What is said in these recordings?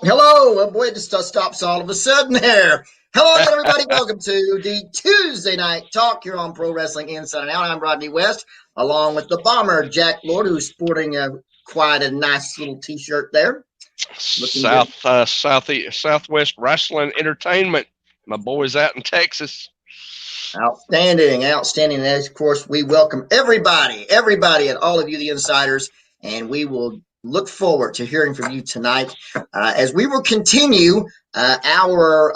Hello. Oh boy, it just stops all of a sudden there. Hello again, everybody. Welcome to the Tuesday Night Talk here on Pro Wrestling Inside and Out. I'm Rodney West, along with the Bomber, Jack Lord, who's sporting quite a nice little T-shirt there. Southwest Wrestling Entertainment. My boys out in Texas. Outstanding. And of course, we welcome everybody, and all of you, the insiders, and we will look forward to hearing from you tonight as we will continue our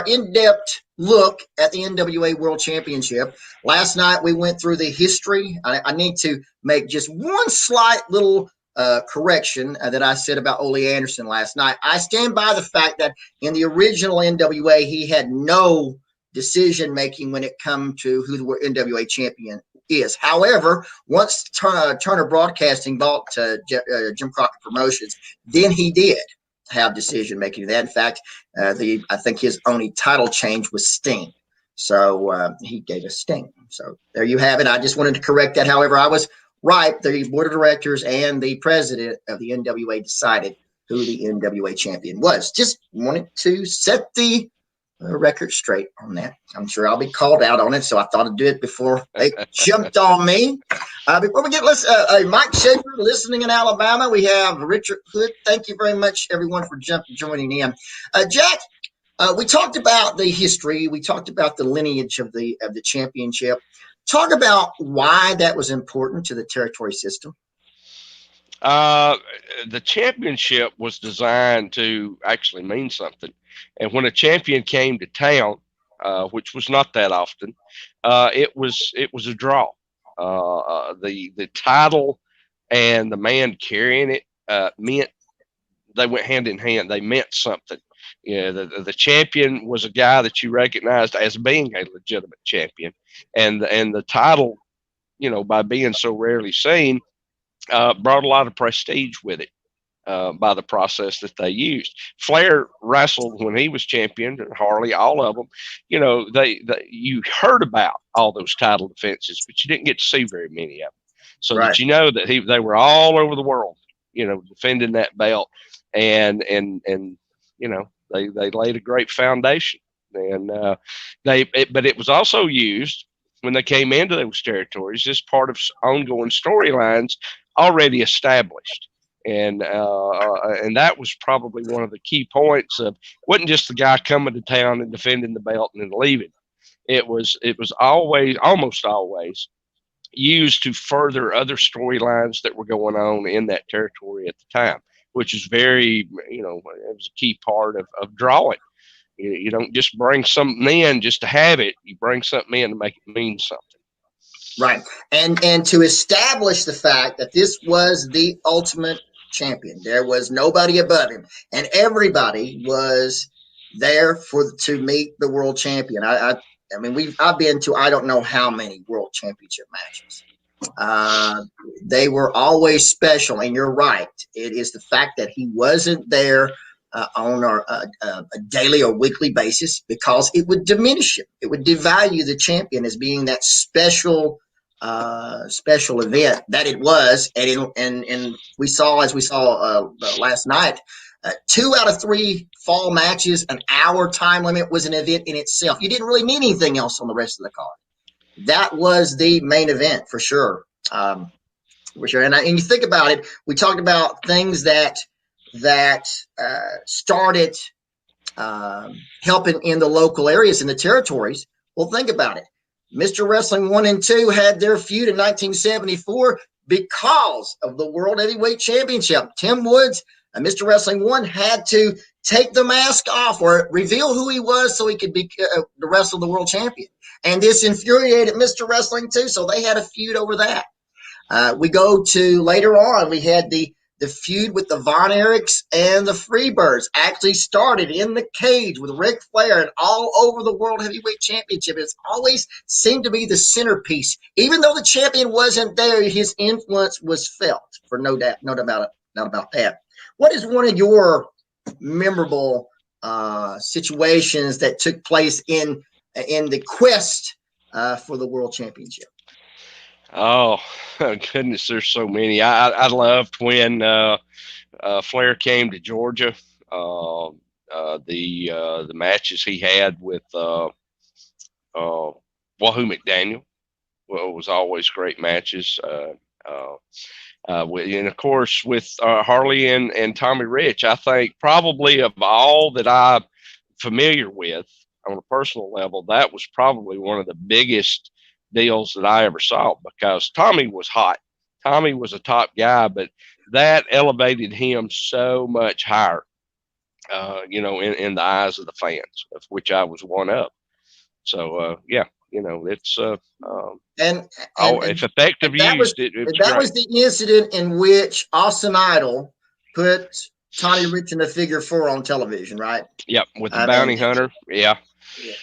in-depth look at the NWA World Championship. Last night, we went through the history. I need to make just one slight little correction that I said about Ole Anderson last night. I stand by the fact that in the original NWA, he had no decision-making when it come to who the NWA champion is. However, once Turner Broadcasting bought Jim Crockett Promotions, then he did have decision-making. That, in fact, I think his only title change was Sting. So he gave us Sting. So there you have it. I just wanted to correct that. However, I was right. The board of directors and the president of the NWA decided who the NWA champion was. Just wanted to set the record straight on that. I'm sure I'll be called out on it, so I thought I'd do it before they jumped on me. Before we get Mike Schaefer listening in Alabama, we have Richard Hood. Thank you very much, everyone, for joining in. Jack, we talked about the history. We talked about the lineage of the championship. Talk about why that was important to the territory system. The championship was designed to actually mean something. And when a champion came to town, which was not that often, it was a draw. The title and the man carrying it meant they went hand in hand. They meant something. You know, the champion was a guy that you recognized as being a legitimate champion, and the title, you know, by being so rarely seen, brought a lot of prestige with it. By the process that they used. Flair wrestled when he was champion, and Harley, all of them. You know, you heard about all those title defenses, but you didn't get to see very many of them. So right. That you know that they were all over the world, you know, defending that belt, and you know they laid a great foundation. And but it was also used when they came into those territories as part of ongoing storylines already established. And that was probably one of the key points of, wasn't just the guy coming to town and defending the belt and then leaving. It was almost always used to further other storylines that were going on in that territory at the time, which is very, you know, it was a key part of drawing. You don't just bring something in just to have it. You bring something in to make it mean something. Right. And to establish the fact that this was the ultimate champion. There was nobody above him, and everybody was there to meet the world champion. I mean, I've been to I don't know how many world championship matches. They were always special, and you're right. It is the fact that he wasn't there on a daily or weekly basis, because it would diminish him. It would devalue the champion as being that special event that it was, and we saw last night, 2 out of 3 fall matches, an hour time limit was an event in itself. You didn't really need anything else on the rest of the card. That was the main event for sure. And you think about it, we talked about things that started helping in the local areas, in the territories. Well, think about it. Mr. Wrestling 1 and 2 had their feud in 1974 because of the World Heavyweight Championship. Tim Woods, Mr. Wrestling 1, had to take the mask off or reveal who he was so he could be the wrestle the world champion. And this infuriated Mr. Wrestling 2, so they had a feud over that. We go to later on, we had the feud with the Von Erichs and the Freebirds actually started in the cage with Ric Flair and all over the World Heavyweight Championship. It's always seemed to be the centerpiece. Even though the champion wasn't there, his influence was felt, for no doubt about that. What is one of your memorable situations that took place in the quest for the World Championship? Oh, goodness, there's so many. I loved when Flair came to Georgia. The matches he had with Wahoo McDaniel was always great matches. And of course with Harley and Tommy Rich, I think probably of all that I'm familiar with on a personal level, that was probably one of the biggest deals that I ever saw, because Tommy was hot. Tommy was a top guy, but that elevated him so much higher, in the eyes of the fans, of which I was one of. So, it's and if effective that was used, it's that great. was the incident in which Austin Idol put Tommy Rich in the figure 4 on television, right? Yep, with the bounty hunter. Yeah.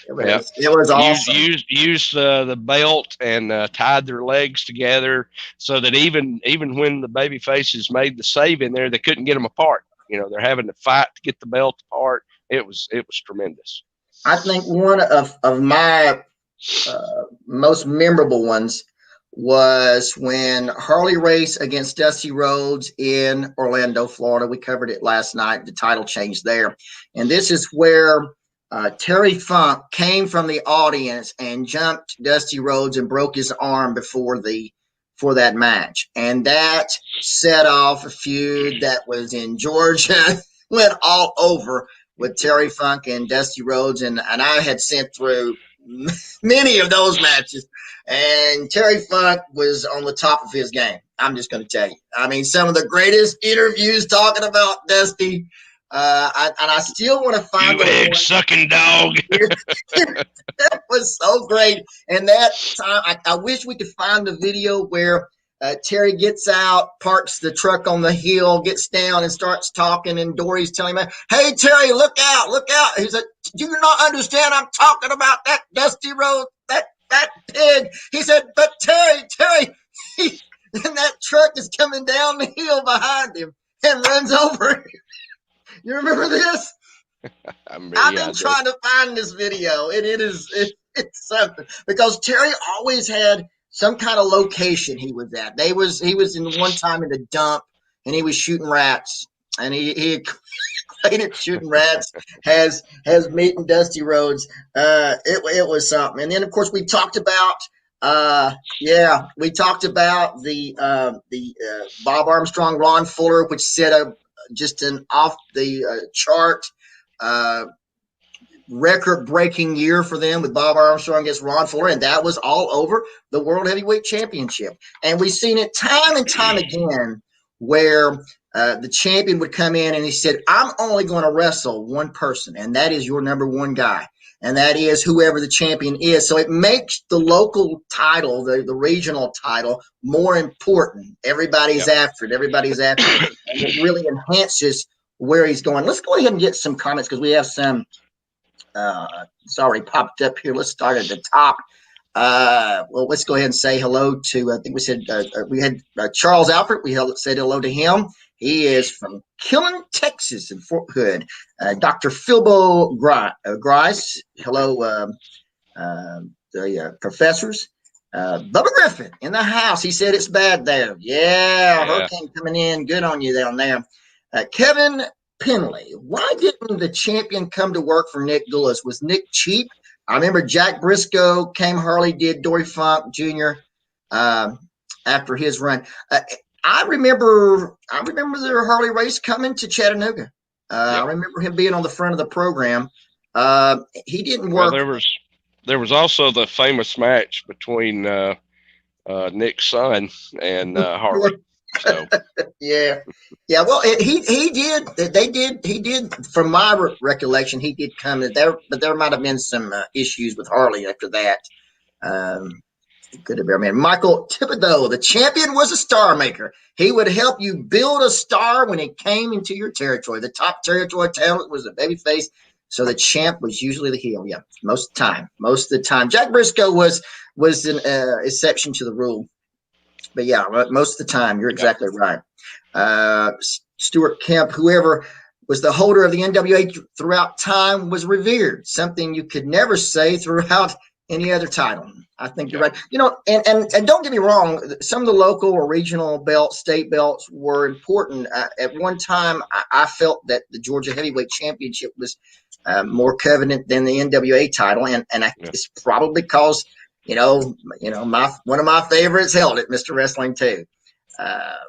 It was awesome. Used the belt and tied their legs together so that even when the baby faces made the save in there, they couldn't get them apart. They're having to fight to get the belt apart. It was tremendous. I think one of my most memorable ones was when Harley Race against Dusty Rhodes in Orlando, Florida. We covered it last night, the title change there. And this is where Terry Funk came from the audience and jumped Dusty Rhodes and broke his arm before that match. And that set off a feud that was in Georgia, went all over with Terry Funk and Dusty Rhodes. And I had sent through many of those matches, and Terry Funk was on the top of his game. I'm just going to tell you. I mean, some of the greatest interviews talking about Dusty. I still want to find you egg-sucking dog. That was so great. And that time, I wish we could find the video where Terry gets out, parks the truck on the hill, gets down and starts talking, and Dory's telling him, "Hey, Terry, look out, look out." He said, "Do you not understand? I'm talking about that Dusty Rhodes, that pig." He said, "But Terry, and that truck is coming down the hill behind him and runs over him." You remember this? I've been trying to find this video, and it's something, because Terry always had some kind of location he was at. He was in one time in the dump, and he was shooting rats, and he equated shooting rats has meeting Dusty Rhodes. It was something. And then of course we talked about the Bob Armstrong, Ron Fuller, which set up just an off the chart record-breaking year for them with Bob Armstrong against Ron Fuller, and that was all over the World Heavyweight Championship. And we've seen it time and time again where the champion would come in and he said, "I'm only going to wrestle one person, and that is your number one guy, and that is whoever the champion is." So it makes the local title, the regional title, more important. Everybody's after it. And it really enhances where he's going. Let's go ahead and get some comments, because we have some it's already popped up here. Let's start at the top. Well, let's go ahead and say hello to, I think we said, we had Charles Alfred. We said hello to him. He is from Killen, Texas, in Fort Hood. Dr. Philbo Grice. Hello, the professors. Bubba Griffin in the house. He said it's bad there. Yeah. Hurricane coming in. Good on you down there. Kevin Penley. Why didn't the champion come to work for Nick Gullis? Was Nick cheap? I remember Jack Briscoe came, Harley did, Dory Funk Jr. After his run. I remember the Harley Race coming to Chattanooga. I remember him being on the front of the program. He didn't work. Well, there was also the famous match between Nick's son and Harley. So. Yeah. Well, he did. He did. From my recollection, he did come there, but there might have been some issues with Harley after that. It could have been. I mean, Michael Thibodeau, the champion, was a star maker. He would help you build a star when it came into your territory. The top territory talent was a babyface, so the champ was usually the heel. Yeah, most of the time. Jack Briscoe was an exception to the rule. But yeah, most of the time, you're exactly right. Stuart Kemp, whoever was the holder of the NWA throughout time, was revered, something you could never say throughout any other title. I think you're right. You know, and don't get me wrong, some of the local or regional belts, state belts were important. At one time, I felt that the Georgia Heavyweight Championship was more coveted than the NWA title, and it's probably because one of my favorites held it, Mr. Wrestling too.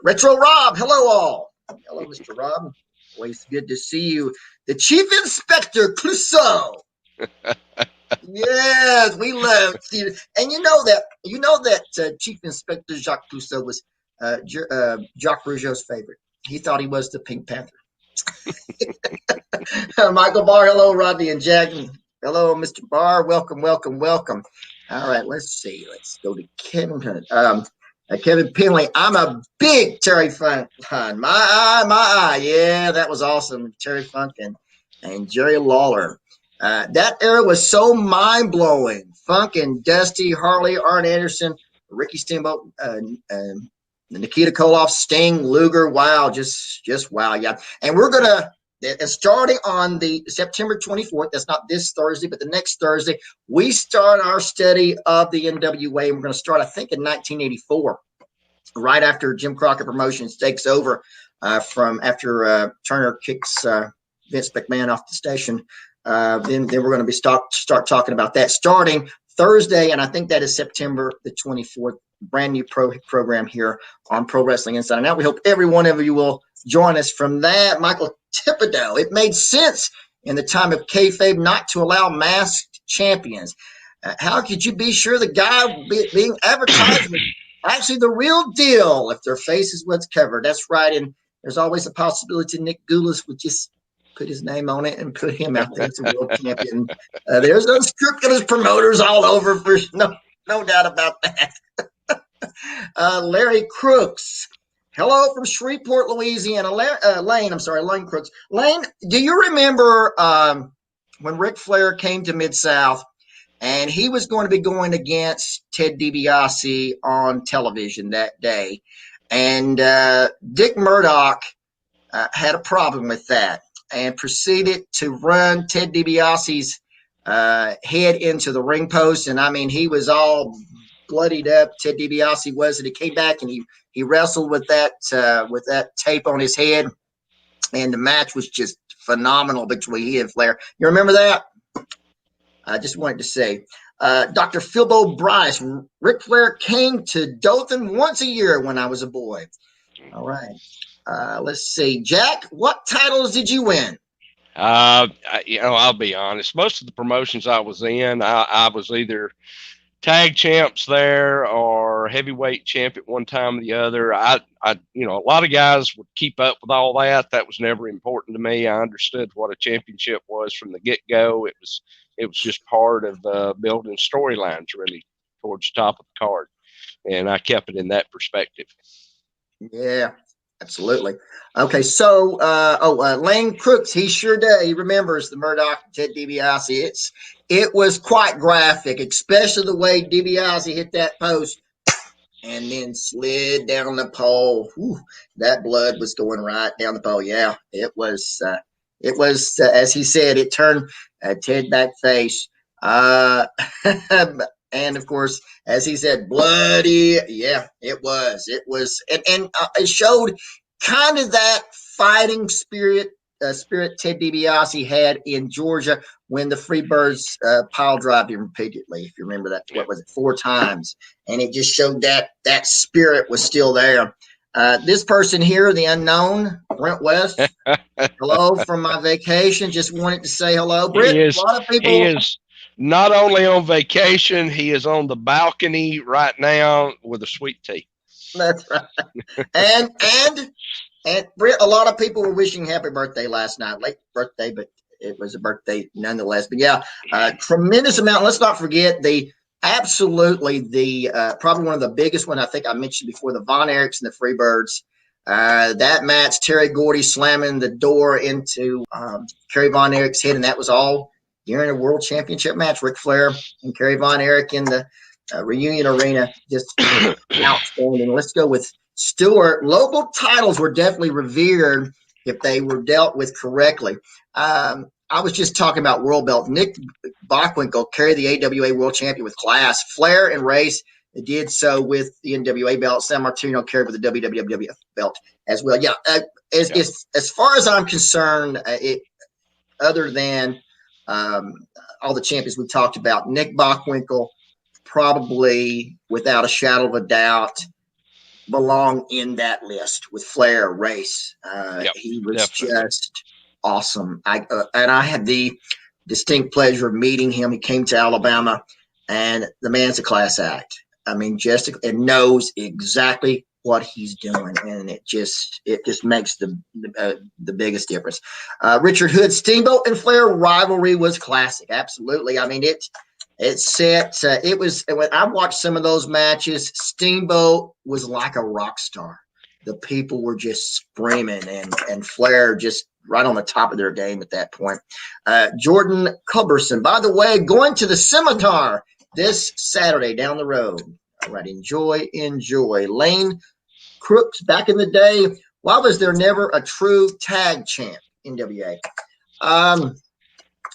Retro Rob, hello all. Hello, Mr. Rob. Always good to see you. The Chief Inspector Clouseau. Yes, we love Steve. And you know that Chief Inspector Jacques Clouseau was Jacques Rougeau's favorite. He thought he was the Pink Panther. Michael Barr, hello, Rodney and Jack. Hello, Mr. Barr. Welcome, welcome, welcome. All right, let's see. Let's go to Kevin. Kevin Penley, I'm a big Terry Funk fan. My eye. Yeah, that was awesome. Terry Funk and Jerry Lawler. That era was so mind-blowing. Funk and Dusty, Harley, Arn Anderson, Ricky Steamboat, Nikita Koloff, Sting, Luger. Wow, just wow. Yeah. And we're going to, starting on the September 24th, that's not this Thursday, but the next Thursday, we start our study of the NWA. And we're going to start, I think, in 1984, right after Jim Crockett Promotions takes over after Turner kicks Vince McMahon off the station. Then we're going to start talking about that starting Thursday, and I think that is September the 24th. Brand new program here on Pro Wrestling Insider. Now we hope every one of you will join us from that. Michael Thibodeau, it made sense in the time of kayfabe not to allow masked champions. How could you be sure the guy being advertised was actually the real deal if their face is what's covered? That's right, and there's always a possibility Nick Goulas would just put his name on it and put him out there as a world champion. There's unscrupulous promoters all over, for no doubt about that. Larry Crooks, hello from Shreveport, Louisiana. Lane Crooks. Lane, do you remember when Ric Flair came to Mid-South and he was going to be going against Ted DiBiase on television that day? And Dick Murdoch had a problem with that and proceeded to run Ted DiBiase's head into the ring post. And I mean, he was all bloodied up. Ted DiBiase was, and he came back and he wrestled with that tape on his head. And the match was just phenomenal between he and Flair. You remember that? I just wanted to say, Dr. Philbo Bryce, Ric Flair came to Dothan once a year when I was a boy. All right. Let's see. Jack, what titles did you win? I'll be honest. Most of the promotions I was in, I was either tag champs there or heavyweight champ at one time or the other. A lot of guys would keep up with all that. That was never important to me. I understood what a championship was from the get-go. It was just part of building storylines really towards the top of the card. And I kept it in that perspective. Yeah, absolutely. Okay, so Lane Crooks, he sure does. He remembers the Murdoch Ted DiBiase. It was quite graphic, especially the way DiBiase hit that post and then slid down the pole. Whew, that blood was going right down the pole. Yeah, it was as he said, it turned Ted back face. And of course, as he said, bloody. Yeah, it was. And it showed kind of that fighting spirit Ted DiBiase had in Georgia when the Freebirds pile drived him repeatedly. If you remember that, what was it, 4 times? And it just showed that spirit was still there. This person here, the unknown, Brent West. Hello from my vacation. Just wanted to say hello. Brent, a lot of people. He is not only on vacation, he is on the balcony right now with a sweet tea. That's right. And Brent, a lot of people were wishing happy birthday last night. Late birthday, but it was a birthday nonetheless. But yeah, tremendous amount. Let's not forget probably one of the biggest one I think I mentioned before, the Von Erichs and the Freebirds. That match, Terry Gordy slamming the door into Kerry Von Erich's head, and that was all during a world championship match. Ric Flair and Kerry Von Erich in the reunion arena, just outstanding. Let's go with Stewart. Local titles were definitely revered if they were dealt with correctly. I I was just talking about world belt. Nick Bockwinkel carried the AWA world champion with class. Flair and Race did so with the NWA belt. San Martino carried with the WWF belt as well. Yeah, as far as I'm concerned, other than all the champions we talked about, Nick Bockwinkel probably, without a shadow of a doubt, belong in that list with Flair, Race. He was definitely just awesome. And I had the distinct pleasure of meeting him. He came to Alabama, and the man's a class act. I mean, just it knows exactly what he's doing, and it just makes the biggest difference. Richard Hood, Steamboat and Flair rivalry was classic. Absolutely. I mean, it set. It was when I watched some of those matches. Steamboat was like a rock star. The people were just screaming, and Flair just right on the top of their game at that point. Jordan Culberson, by the way, going to the Scimitar this Saturday down the road. All right, enjoy. Lane Crooks, back in the day, why was there never a true tag champ in NWA?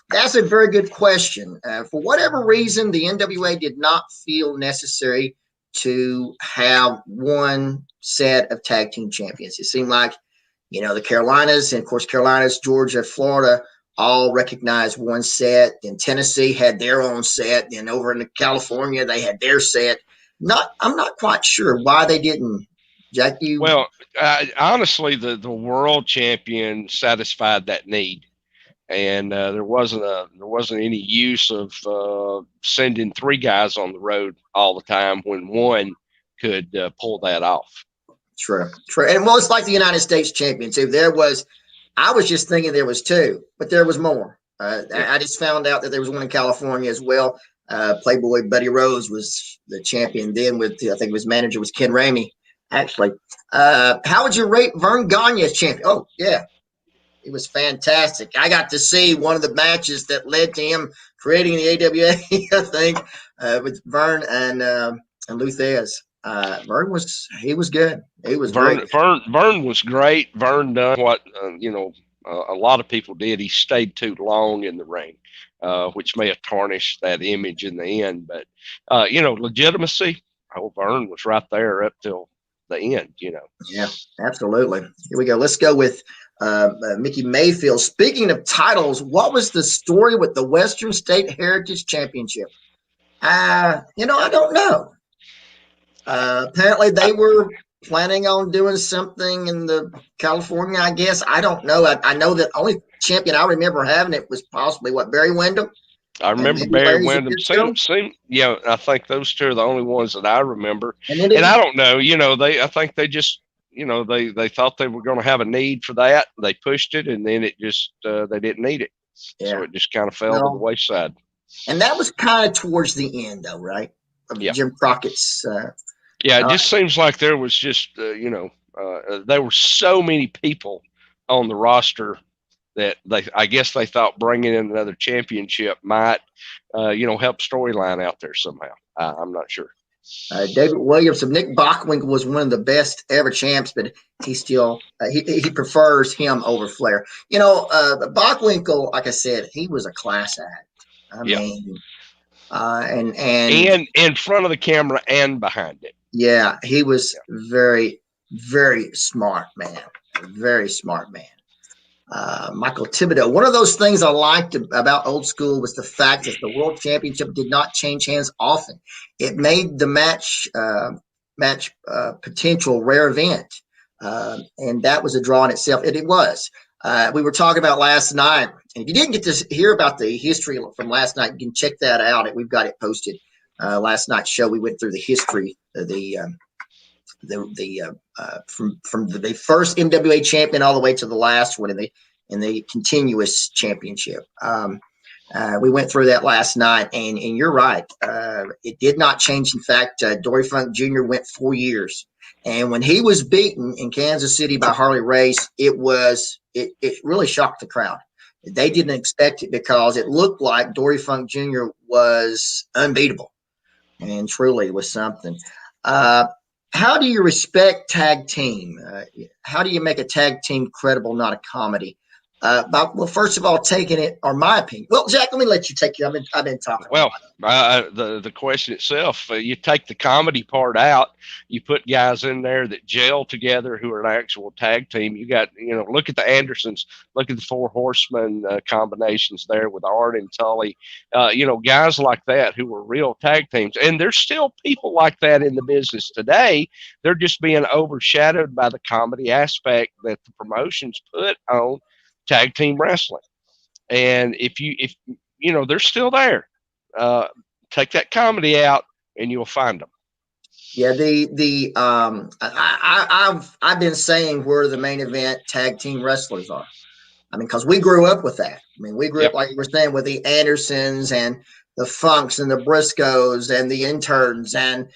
That's a very good question. For whatever reason, the NWA did not feel necessary to have one set of tag team champions. It seemed like, the Carolinas, and of course, Carolinas, Georgia, Florida, all recognized one set. And Tennessee had their own set. And over in California, they had their set. I'm not quite sure why they didn't. Jack, you? Well, honestly, the world champion satisfied that need. And there wasn't any use of sending three guys on the road all the time when one could pull that off. True. And well, it's like the United States champion too. I was just thinking there was two, but there was more. I just found out that there was one in California as well. Playboy Buddy Rose was the champion then I think his manager was Ken Ramey, actually. How would you rate Vern Gagne as champion? Oh, yeah. It was fantastic. I got to see one of the matches that led to him creating the AWA, I think, with Vern and Luthez. Vern was good. He was great. Vern was great. Vern done what a lot of people did. He stayed too long in the ring, which may have tarnished that image in the end. But legitimacy. Oh, Vern was right there up till the end. Yeah, absolutely. Here we go. Let's go with Mickey Mayfield. Speaking of titles, what was the story with the Western State Heritage Championship? I don't know. Apparently, they were planning on doing something in the California, I guess. I don't know. I know that only champion I remember having it was possibly Barry Windham. I remember Barry Windham. I think those two are the only ones that I remember. And I don't know. I think they just. They thought they were going to have a need for that. They pushed it, and then it just they didn't need it, so it just kind of fell to the wayside. And that was kind of towards the end, though, right? Of Jim Crockett's. It just seems like there was just there were so many people on the roster that I guess they thought bringing in another championship might help storyline out there somehow. I'm not sure. David Williamson, Nick Bockwinkel was one of the best ever champs, but he still he prefers him over Flair. Bockwinkel, like I said, he was a class act. I mean, and in front of the camera and behind it. Yeah, he was very, very smart man. Very smart man. Michael Thibodeau. One of those things I liked about old school was the fact that the World Championship did not change hands often. It made the match potential rare event, and that was a draw in itself. It was. We were talking about last night, and if you didn't get to hear about the history from last night, you can check that out. We've got it posted. Last night's show, we went through the history of from the first NWA champion all the way to the last one in the continuous championship. We went through that last night, and you're right. It did not change. In fact, Dory Funk Jr. went 4 years, and when he was beaten in Kansas City by Harley Race, it really shocked the crowd. They didn't expect it because it looked like Dory Funk Jr. was unbeatable, and truly was something. How do you respect tag team? How do you make a tag team credible, not a comedy? Well, first of all, taking it, or my opinion. Well, Jack, let me let you take your. I've been talking a Well, lot. the question itself, you take the comedy part out, you put guys in there that gel together who are an actual tag team. You got, look at the Andersons, look at the Four Horsemen combinations there with Art and Tully, guys like that who were real tag teams. And there's still people like that in the business today. They're just being overshadowed by the comedy aspect that the promotions put on tag team wrestling. And if they're still there. Take that comedy out, and you'll find them. Yeah, I've been saying where the main event tag team wrestlers are. I mean, because we grew up with that. I mean, we grew up Yep. like you were saying with the Andersons and the Funks and the Briscoes and the Interns and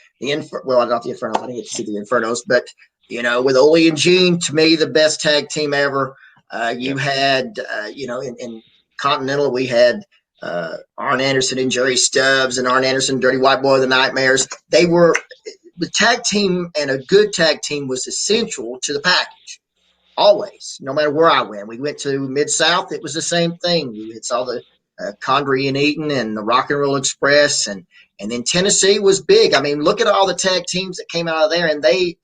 well, not the Infernos. I didn't get to see the Infernos, but with Ole and Gene, to me, the best tag team ever. You Yep. had, in Continental, we had Arn Anderson and Jerry Stubbs and Arn Anderson, Dirty White Boy, the Nightmares. They were the tag team, and a good tag team was essential to the package. Always, no matter where I went. We went to Mid-South, it was the same thing. We saw the Condrey and Eaton and the Rock and Roll Express, and then Tennessee was big. I mean, look at all the tag teams that came out of there, and they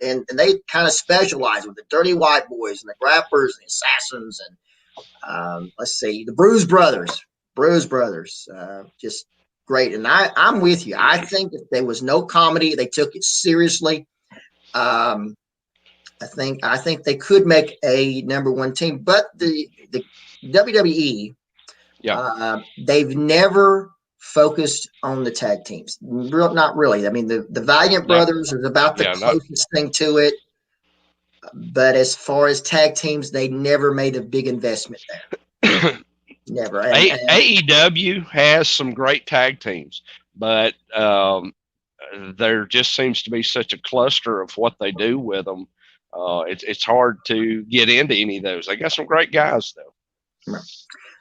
kind of specialized with the Dirty White Boys and the Grapplers and the Assassins, and let's see, the Bruise Brothers, just great. And I'm with you. I think if there was no comedy, they took it seriously. I think they could make a number one team, but the WWE, they've never focused on the tag teams. Not really. I mean, the Valiant Brothers is about the closest thing to it, but as far as tag teams, they never made a big investment there. Never. AEW has some great tag teams, but there just seems to be such a cluster of what they do with them. It's hard to get into any of those. They got some great guys, though.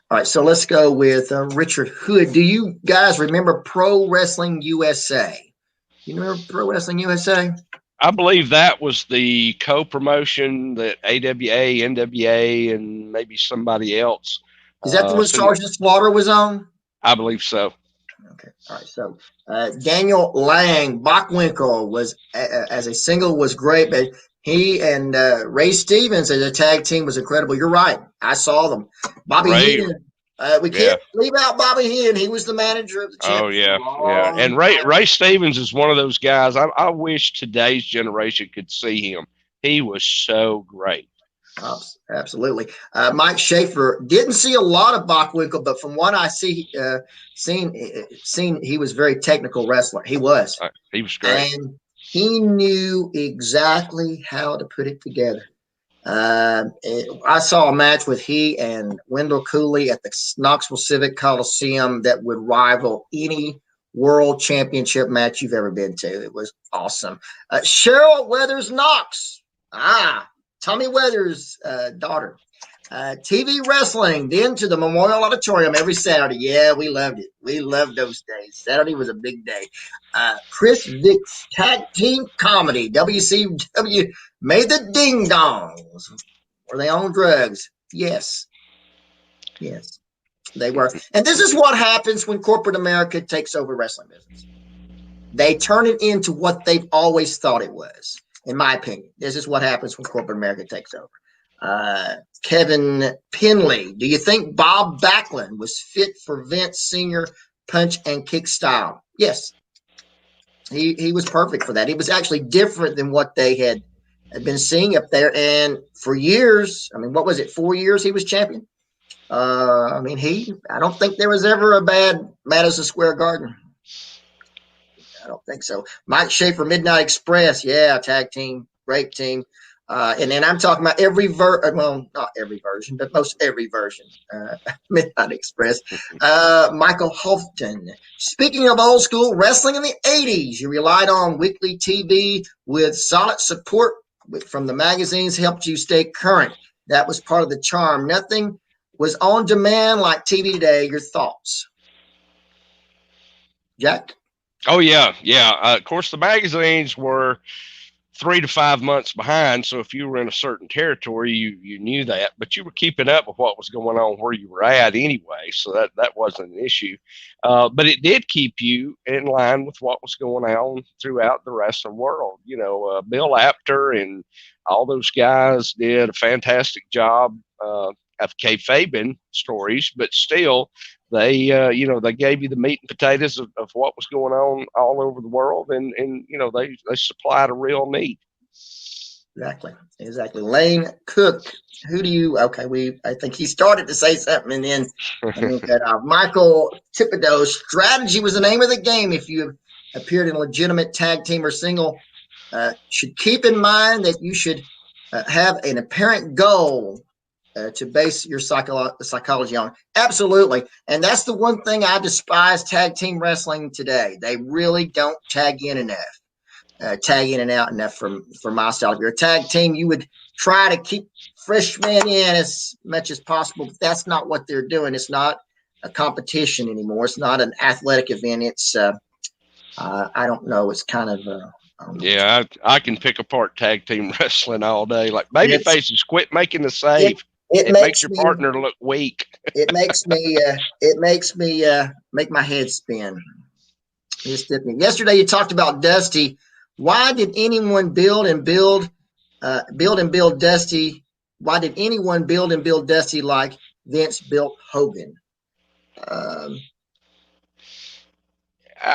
All right, so let's go with Richard Hood. Do you guys remember Pro Wrestling USA? You remember Pro Wrestling USA? I believe that was the co-promotion that AWA, NWA, and maybe somebody else. Is that the one Sergeant Slaughter was on? I believe so. Okay. All right. So Daniel Lang, Bockwinkel was as a single was great, but he and Ray Stevens as a tag team was incredible. You're right. I saw them. Bobby Heenan. We can't leave out Bobby Heenan. He was the manager of the championship. Oh, yeah. And Ray Stevens is one of those guys. I wish today's generation could see him. He was so great. Absolutely. Mike Schaefer, didn't see a lot of Bockwinkel, but from what I seen, he was a very technical wrestler. He was. He was great. And he knew exactly how to put it together. I saw a match with he and Wendell Cooley at the Knoxville Civic Coliseum that would rival any world championship match you've ever been to. It was awesome. Cheryl Weathers Knox. Tommy Weathers' daughter. TV wrestling, then to the Memorial Auditorium every Saturday. Yeah, we loved it. We loved those days. Saturday was a big day. Chris Vick's tag team comedy. WCW made the ding dongs. Were they on drugs? Yes. Yes, they were. And this is what happens when corporate America takes over wrestling business. They turn it into what they've always thought it was. In my opinion, this is what happens when corporate America takes over. Kevin Penley, do you think Bob Backlund was fit for Vince Senior punch and kick style? Yes, he was perfect for that. He was actually different than what they had been seeing up there. And for years, I mean, what was it? 4 years he was champion. I don't think there was ever a bad Madison Square Garden. I don't think so. Mike Schaefer, Midnight Express. Yeah, tag team. Great team. And then I'm talking about not every version, but most every version. Midnight Express. Michael Houghton. Speaking of old school wrestling in the 80s, you relied on weekly TV with solid support from the magazines, helped you stay current. That was part of the charm. Nothing was on demand like TV today. Your thoughts? Jack? Oh, yeah. Of course, the magazines were 3 to 5 months behind. So if you were in a certain territory, you knew that, but you were keeping up with what was going on where you were at anyway. So that wasn't an issue. But it did keep you in line with what was going on throughout the wrestling world. Bill Apter and all those guys did a fantastic job of kayfabing stories, but still they gave you the meat and potatoes of what was going on all over the world, and they supplied a real need. Exactly. Lane Cook, I think he started to say something and then cut off. Michael Thibodeau, strategy was the name of the game. If you have appeared in a legitimate tag team or single, should keep in mind that you should have an apparent goal to base your psychology on. Absolutely. And that's the one thing I despise tag team wrestling today. They really don't tag in enough, tag in and out enough for my style. If you're a tag team, you would try to keep freshmen in as much as possible, but that's not what they're doing. It's not a competition anymore. It's not an athletic event. It's, I don't know. It's kind of, yeah, I can pick apart tag team wrestling all day. Like baby faces, quit making the save. It makes your partner look weak. It makes me make my head spin. Yesterday you talked about Dusty. Why did anyone build Dusty? Why did anyone build and build Dusty like Vince built Hogan?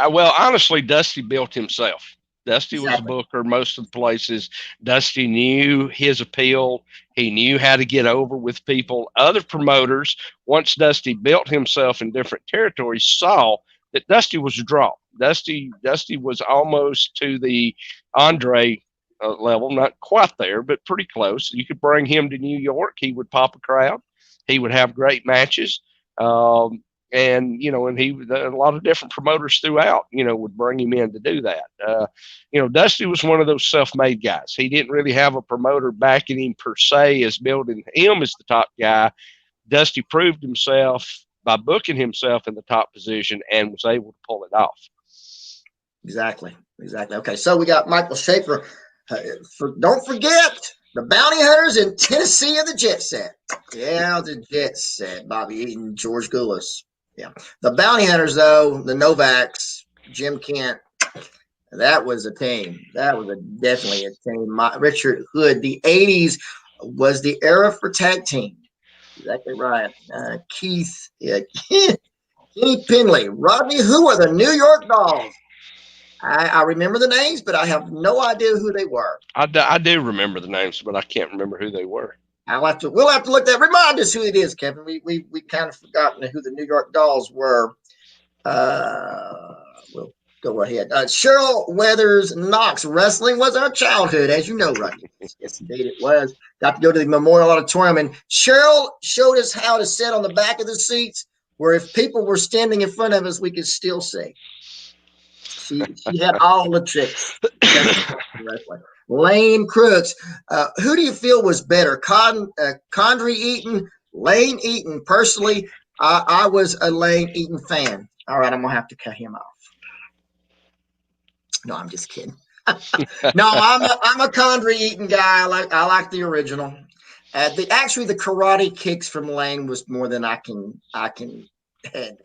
Well, honestly, Dusty built himself. Dusty was a booker most of the places. Dusty knew his appeal. He knew how to get over with people. Other promoters, once Dusty built himself in different territories, saw that Dusty was a draw. Dusty was almost to the Andre level, not quite there, but pretty close. You could bring him to New York. He would pop a crowd. He would have great matches. And a lot of different promoters throughout, would bring him in to do that. Dusty was one of those self-made guys. He didn't really have a promoter backing him per se as building him as the top guy. Dusty proved himself by booking himself in the top position and was able to pull it off. Exactly. Okay, so we got Michael Schaefer. Don't forget the Bounty Hunters in Tennessee and the Jet Set. Yeah, the Jet Set. Bobby Eaton, George Goulas. Yeah. The Bounty Hunters, though, the Novaks, Jim Kent, that was a team. That was definitely a team. Richard Hood, the 80s was the era for tag team. Exactly right. Keith, Kenny Pinley, Rodney, who are the New York Dolls? I remember the names, but I have no idea who they were. I do remember the names, but I can't remember who they were. We'll have to look that. Remind us who it is, Kevin. We kind of forgotten who the New York Dolls were. We'll go ahead. Cheryl Weathers Knox. Wrestling was our childhood, as you know, right? Yes, indeed it was. Got to go to the Memorial Auditorium, and Cheryl showed us how to sit on the back of the seats, where if people were standing in front of us, we could still see. She had all the tricks. Lane Crooks. Who do you feel was better, Condrey Eaton, Lane Eaton? Personally, I was a Lane Eaton fan. All right, I'm gonna have to cut him off. No, I'm just kidding. No, I'm a Condrey Eaton guy. I like the original. The karate kicks from Lane was more than I can handle.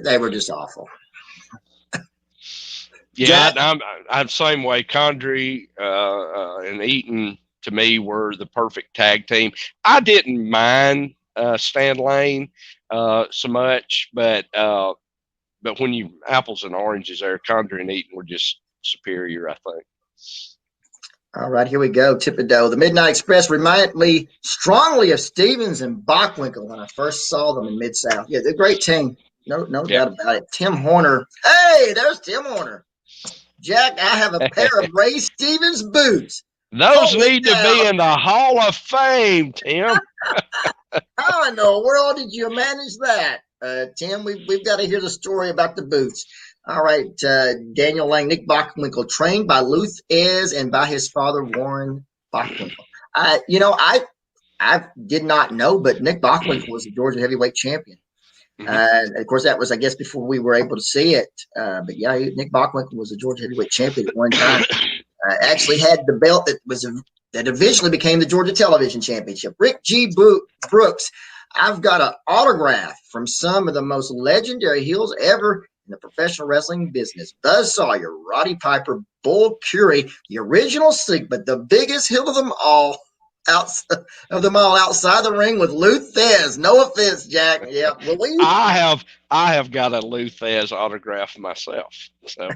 They were just awful. Yeah, I'm the same way. Condrey and Eaton, to me, were the perfect tag team. I didn't mind Stan Lane so much, but when you apples and oranges there, Condrey and Eaton were just superior, I think. All right, here we go. Thibodeau. The Midnight Express reminded me strongly of Stevens and Bockwinkel when I first saw them in Mid-South. Yeah, they're a great team. No doubt about it. Tim Horner. Hey, there's Tim Horner. Jack, I have a pair of Ray Stevens boots. Those need to be in the Hall of Fame, Tim. How in the world did you manage that, Tim? We've got to hear the story about the boots. All right, Daniel Lang, Nick Bockwinkel, trained by Luth Ez and by his father, Warren Bockwinkel. I did not know, but Nick Bockwinkel was a Georgia heavyweight champion. Of course, that was, I guess, before we were able to see it. But yeah, Nick Bockwinkel was a Georgia heavyweight champion at one time. actually had the belt that eventually became the Georgia Television Championship. Rick G. Brooks, I've got an autograph from some of the most legendary heels ever in the professional wrestling business. Buzz Sawyer, Roddy Piper, Bull Curie, the original Sig, but the biggest heel of them all, outside the ring with Lou Thez. No offense, Jack. Yeah, I have got a Lou Thez autograph myself. So.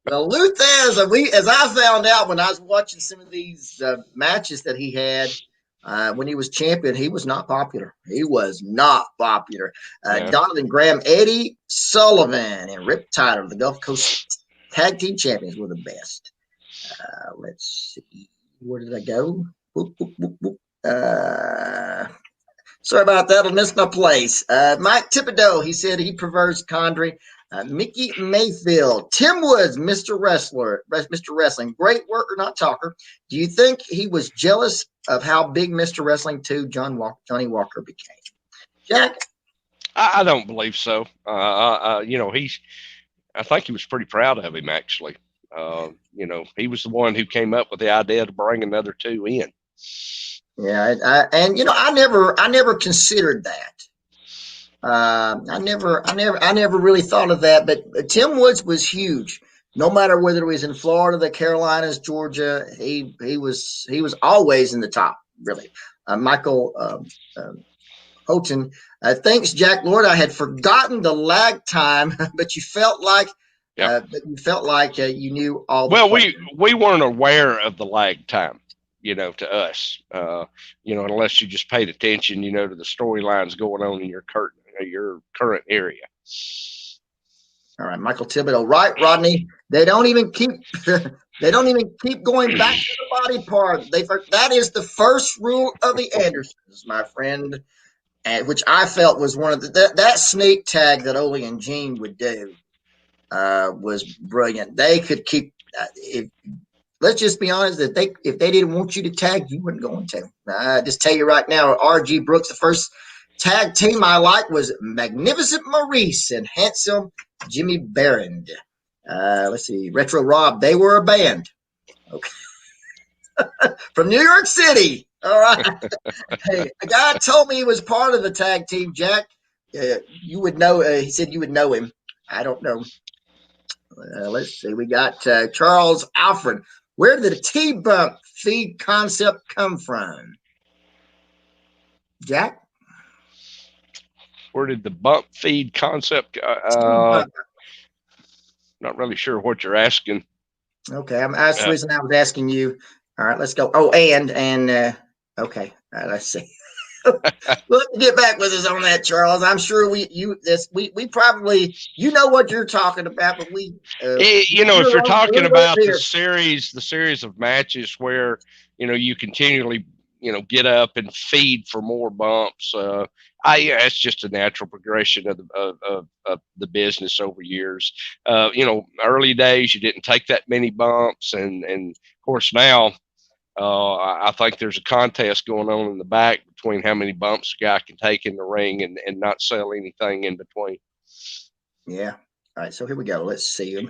Well, Lou Thez, as I found out when I was watching some of these matches that he had when he was champion, he was not popular. He was not popular. Yeah. Donovan Graham, Eddie Sullivan, and Rip Tyler, the Gulf Coast Tag Team Champions, were the best. Let's see. Where did I go? Boop, boop, boop, boop. Sorry about that. I missed my place. Mike Thibodeau, he said he prefers Condrey. Mickey Mayfield, Tim Woods, Mr. Wrestling, great worker, not talker. Do you think he was jealous of how big Mr. Wrestling 2 Johnny Walker became? Jack? I don't believe so. I think he was pretty proud of him, actually. He was the one who came up with the idea to bring another 2 in. Yeah, I never considered that. I never really thought of that. But Tim Woods was huge. No matter whether it was in Florida, the Carolinas, Georgia, he was always in the top. Really, Michael Houghton. Thanks, Jack Lord. I had forgotten the lag time, but you felt like. Yep. You knew all. Well, we weren't aware of the lag time. To us, unless you just paid attention, to the storylines going on in your current area. All right, Michael Thibodeau, right, Rodney? They don't even keep going back to the body part. That is the first rule of the Andersons, my friend, which I felt was one of that snake tag that Ole and Gene would do was brilliant. They could keep let's just be honest, if they didn't want you to tag, you weren't going to. I just tell you right now, R.G. Brooks, the first tag team I liked was Magnificent Maurice and Handsome Jimmy Barron. Let's see, Retro Rob, they were a band. Okay. From New York City. All right. Hey, a guy told me he was part of the tag team, Jack. You would know, he said you would know him. I don't know. Let's see, we got Charles Alfred. Where did the T-bump feed concept come from? Jack? Where did the bump feed concept? Not really sure what you're asking. Okay, that's the reason I was asking you. All right, let's go. Oh, and okay. All right, let's see. We'll get back with us on that, Charles. I'm sure we probably know what you're talking about, but if you're talking about the series of matches where you continually get up and feed for more bumps, it's just a natural progression of the business over years. Early days you didn't take that many bumps, and of course now. I think there's a contest going on in the back between how many bumps a guy can take in the ring and not sell anything in between. Yeah. All right. So here we go. Let's see. I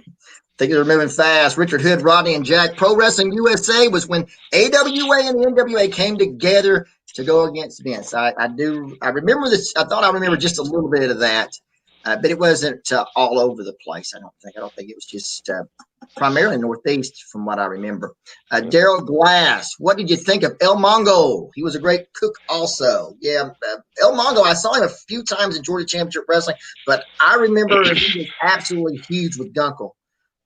think they're moving fast. Richard Hood, Rodney, and Jack. Pro Wrestling USA was when AWA and the NWA came together to go against Vince. I remember this. I thought I remember just a little bit of that, but it wasn't all over the place. I don't think it was just primarily Northeast, from what I remember. Daryl Glass, what did you think of El Mongo? He was a great cook also. Yeah, El Mongo, I saw him a few times in Georgia Championship Wrestling, but I remember he was absolutely huge with Gunkel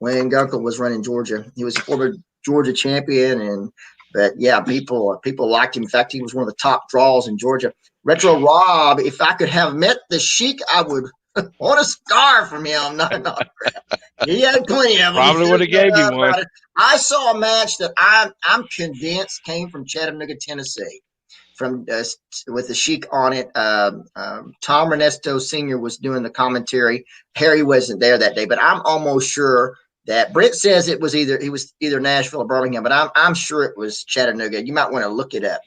when Gunkel was running Georgia. He was a former Georgia champion, but yeah, people liked him. In fact, he was one of the top draws in Georgia. Retro Rob, if I could have met the Sheik, I would want a scar from him. Not he had plenty of them. Probably would have gave you one. I saw a match that I'm convinced came from Chattanooga, Tennessee, from with the Sheik on it. Tom Ernesto Sr. was doing the commentary. Harry wasn't there that day, but I'm almost sure that Brent says it was either Nashville or Birmingham, but I'm sure it was Chattanooga. You might want to look it up.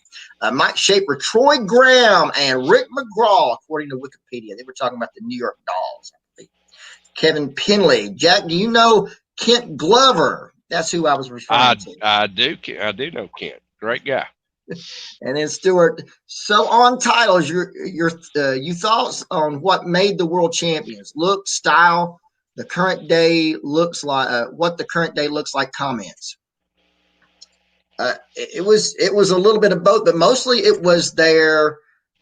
Mike Shaper, Troy Graham, and Rick McGraw, according to Wikipedia. They were talking about the New York Dolls, I believe. Kevin Penley. Jack, do you know Kent Glover? That's who I was referring to. I do know Kent. Great guy. And then Stewart. So on titles, you thoughts on what made the world champions? Look, style, the current day looks like. What the current day looks like. Comments. It was a little bit of both, but mostly it was their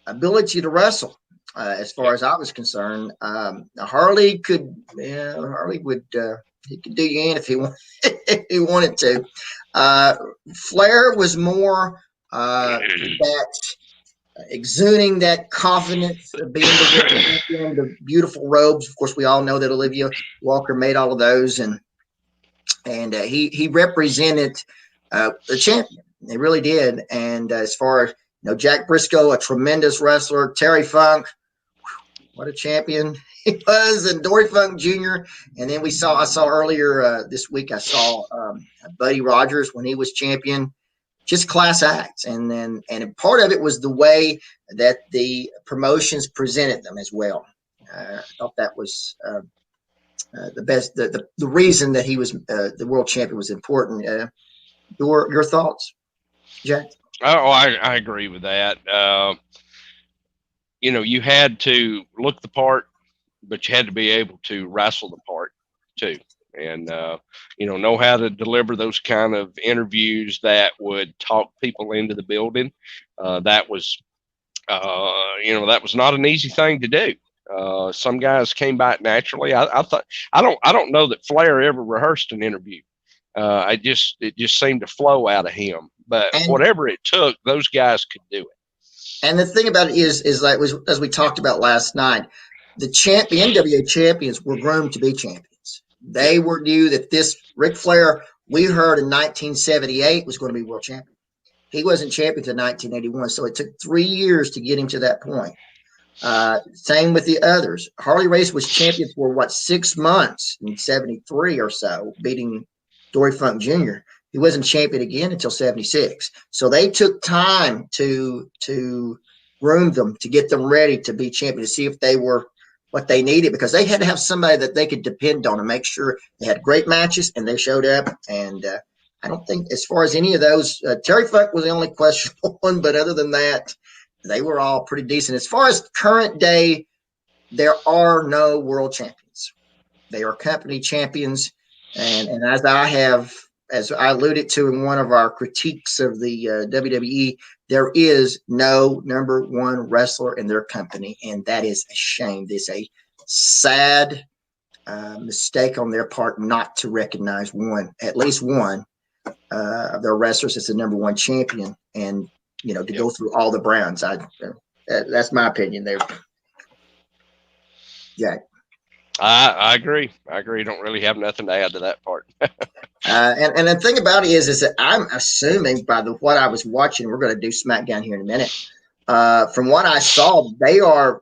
ability to wrestle. As far as I was concerned, Harley would he could do you in if he if he wanted to. Flair was more that exuding that confidence of being the beautiful robes. Of course, we all know that Olivia Walker made all of those, and he represented the champion. He really did. And as far as Jack Briscoe, a tremendous wrestler, Terry Funk, what a champion he was, and Dory Funk Jr. And then I saw earlier this week, I saw Buddy Rogers when he was champion. Just class acts, and part of it was the way that the promotions presented them as well. I thought that was the best. The reason that he was the world champion was important. Your thoughts, Jack? Oh, I agree with that. You had to look the part, but you had to be able to wrestle the part too. And, know how to deliver those kind of interviews that would talk people into the building. That was not an easy thing to do. Some guys came by it naturally. I don't know that Flair ever rehearsed an interview. It just seemed to flow out of him, but whatever it took, those guys could do it. And the thing about it is like, as we talked about last night, the NWA champions were groomed to be champions. They were knew that this Ric Flair, we heard in 1978, was going to be world champion. He wasn't champion until 1981, so it took 3 years to get him to that point. Same with the others. Harley Race was champion for 6 months in 73 or so, beating Dory Funk Jr. He wasn't champion again until 76. So they took time to groom them, to get them ready to be champion, to see if they were what they needed, because they had to have somebody that they could depend on and make sure they had great matches, and they showed up. And I don't think, as far as any of those, Terry Funk was the only questionable one, but other than that, they were all pretty decent. As far as current day, there are no world champions. They are company champions. And as I alluded to in one of our critiques of the WWE, there is no number one wrestler in their company, and that is a shame. It's a sad mistake on their part not to recognize at least one of their wrestlers as the number one champion, and to go through all the brands. That's my opinion there. Jack. I agree. Don't really have nothing to add to that part. And the thing about it is that I'm assuming by what I was watching, we're going to do SmackDown here in a minute. From what I saw, they are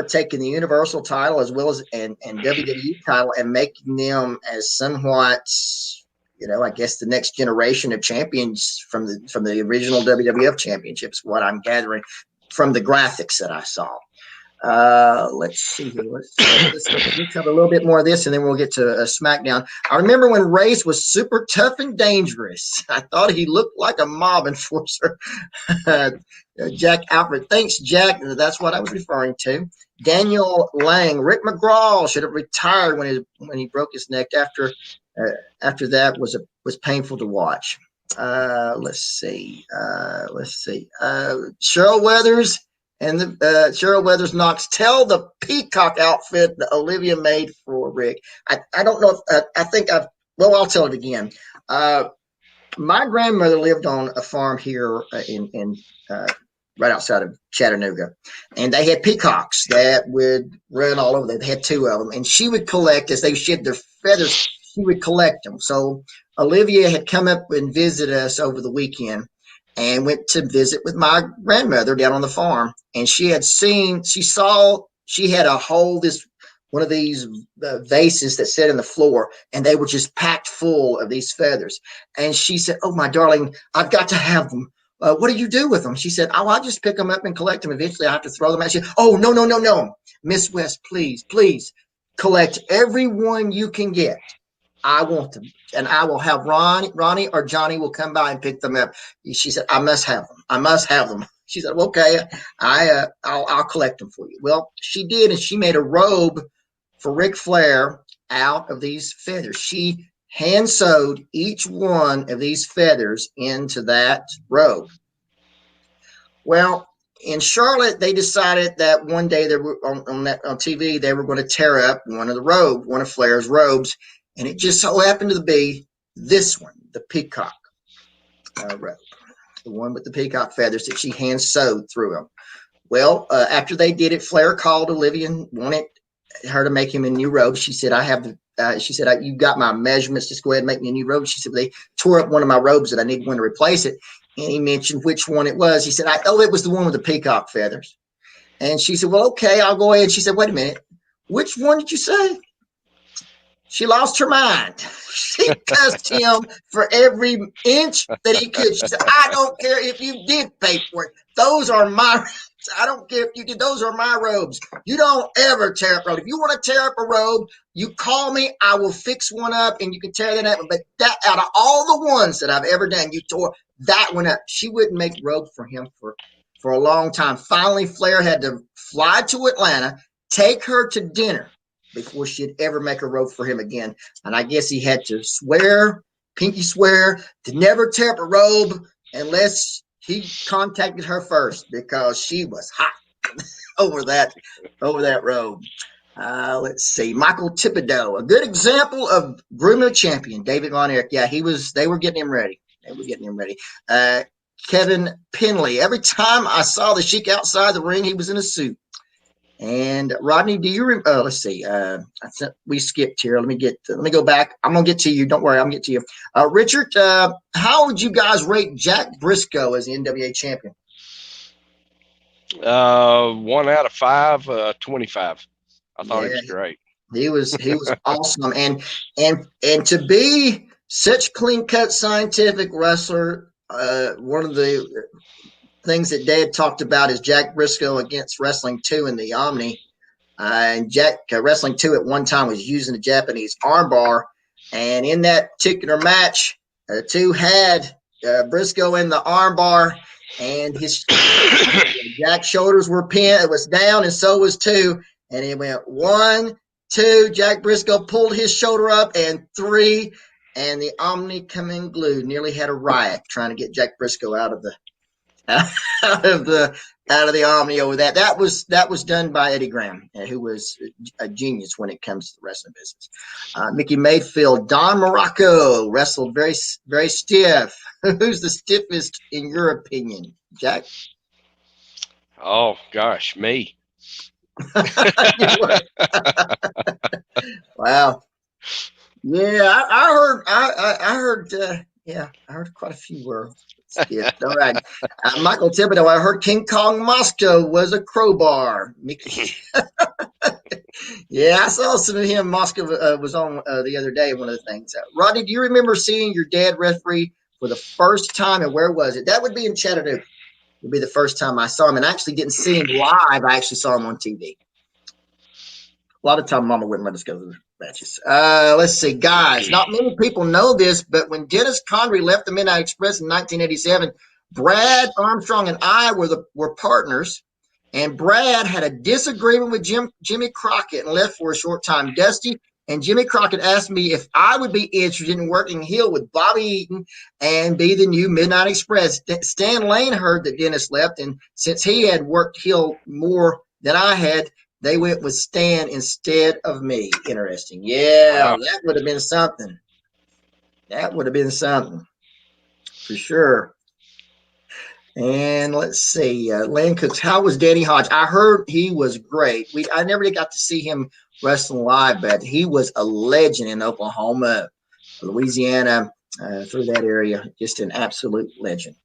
taking the Universal title as well as and WWE title and making them as somewhat, I guess the next generation of champions from the original WWF championships. What I'm gathering from the graphics that I saw. Let's see here. Let's cover a little bit more of this, and then we'll get to SmackDown. I remember when Race was super tough and dangerous. I thought he looked like a mob enforcer. Jack Alfred. Thanks, Jack. That's what I was referring to. Daniel Lang. Rick McGraw should have retired when he broke his neck. After that was painful to watch. Let's see. Cheryl Weathers. And Cheryl Weathers Knox, tell the peacock outfit that Olivia made for Rick. I don't know if I'll tell it again. My grandmother lived on a farm here in right outside of Chattanooga, and they had peacocks that would run all over. They had 2 of them, and she would collect as they shed their feathers. She would collect them. So Olivia had come up and visited us over the weekend, and went to visit with my grandmother down on the farm. And she had one of these vases that sat in the floor, and they were just packed full of these feathers. And she said, "Oh, my darling, I've got to have them. What do you do with them?" She said, "Oh, I'll just pick them up and collect them. Eventually I have to throw them out." She said, "Oh, no. Miss West, please collect every one you can get. I want them, and I will have Ronnie or Johnny will come by and pick them up. She said, I must have them. I must have them. She said, well, okay, I'll collect them for you. Well, she did, and she made a robe for Ric Flair out of these feathers. She hand sewed each one of these feathers into that robe. Well, in Charlotte, they decided that one day they were on TV, they were going to tear up one of Flair's robes, and it just so happened to be this one, the peacock robe, the one with the peacock feathers that she hand sewed through them. Well, after they did it, Flair called Olivia and wanted her to make him a new robe. She said, she said, you got my measurements. Just go ahead and make me a new robe. She said, they tore up one of my robes that I need one to replace it. And he mentioned which one it was. He said, it was the one with the peacock feathers. And she said, well, okay, I'll go ahead. She said, wait a minute. Which one did you say? She lost her mind. She cussed him for every inch that he could. She said, I don't care if you did pay for it. Those are my robes. I don't care if you did. Those are my robes. You don't ever tear up a robe. If you want to tear up a robe, you call me. I will fix one up, and you can tear that up. But that, out of all the ones that I've ever done, you tore that one up. She wouldn't make robes for him for a long time. Finally, Flair had to fly to Atlanta, take her to dinner before she'd ever make a robe for him again. And I guess he had to pinky swear to never tear up a robe unless he contacted her first, because she was hot over that robe. Let's see. Michael Thibodeau, a good example of grooming a champion. David Von Erich. Yeah, they were getting him ready. Kevin Penley. Every time I saw the Sheik outside the ring, he was in a suit. And Rodney, do you remember? Let's see. We skipped here. Let me go back. I'm gonna get to you. Don't worry, I'm gonna get to you. Richard, how would you guys rate Jack Briscoe as the NWA champion? 1 out of 5, 25. I thought he was great. He was awesome, and to be such clean cut scientific wrestler. One of the things that Dad talked about is Jack Briscoe against Wrestling 2 in the Omni. And Jack Wrestling 2 at one time was using a Japanese armbar. And in that particular match, the two had Briscoe in the armbar, and his Jack's shoulders were pinned. It was down, and so was 2. And it went 1, 2. Jack Briscoe pulled his shoulder up, and 3. And the Omni come in glued. Nearly had a riot trying to get Jack Briscoe out of the Omni over that. That was done by Eddie Graham, who was a genius when it comes to the wrestling business. Mickey Mayfield, Don Morocco wrestled very, very stiff. Who's the stiffest in your opinion, Jack? Oh gosh, me. Wow. Yeah, I heard quite a few were. Yeah, all right. Michael Thibodeau, I heard King Kong Moscow was a crowbar. Mickey. Yeah, I saw some of him. Moscow was on the other day, one of the things. Rodney, do you remember seeing your dad referee for the first time, and where was it? That would be in Chattanooga. It would be the first time I saw him, and I actually didn't see him live. I actually saw him on TV. A lot of time Mama wouldn't let us go to the matches. Let's see, guys. Not many people know this, but when Dennis Connery left the Midnight Express in 1987, Brad Armstrong and I were partners, and Brad had a disagreement with Jimmy Crockett and left for a short time. Dusty and Jimmy Crockett asked me if I would be interested in working heel with Bobby Eaton and be the new Midnight Express. Stan Lane heard that Dennis left, and since he had worked heel more than I had, they went with Stan instead of me. Interesting. Yeah, wow. That would have been something. That would have been something for sure. And let's see, Land Cooks, how was Danny Hodge? I heard he was great. I never got to see him wrestling live, but he was a legend in Oklahoma, Louisiana, through that area. Just an absolute legend.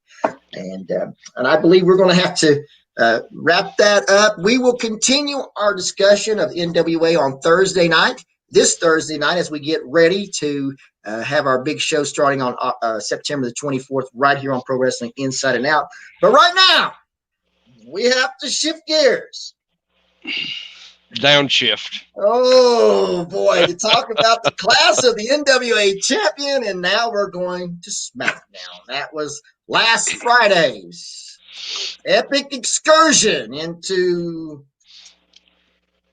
And I believe we're going to have to wrap that up. We will continue our discussion of NWA on this Thursday night, as we get ready to have our big show starting on September the 24th, right here on Pro Wrestling Inside and Out. But right now, we have to shift gears Downshift. Oh boy, to talk about the class of the NWA champion, and now we're going to SmackDown. That was last Friday's epic excursion into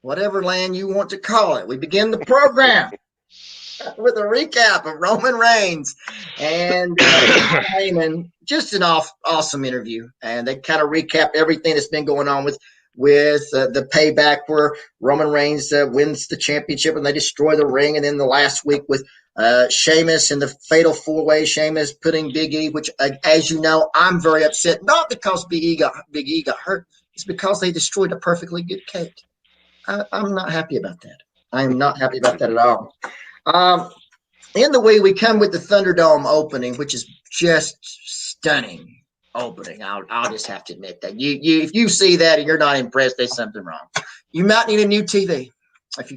whatever land you want to call it. We begin the program with a recap of Roman Reigns and Heyman. Just an awesome interview, and they kind of recap everything that's been going on with the payback where Roman Reigns wins the championship and they destroy the ring, and then the last week with Sheamus and the fatal four-way, Sheamus putting Big E, which, as you know, I'm very upset, not because Big E got hurt, it's because they destroyed a perfectly good cake. I'm not happy about that. I am not happy about that at all. In the way we come with the Thunderdome opening, which is just stunning opening. I'll just have to admit that. If you see that and you're not impressed, there's something wrong. You might need a new TV if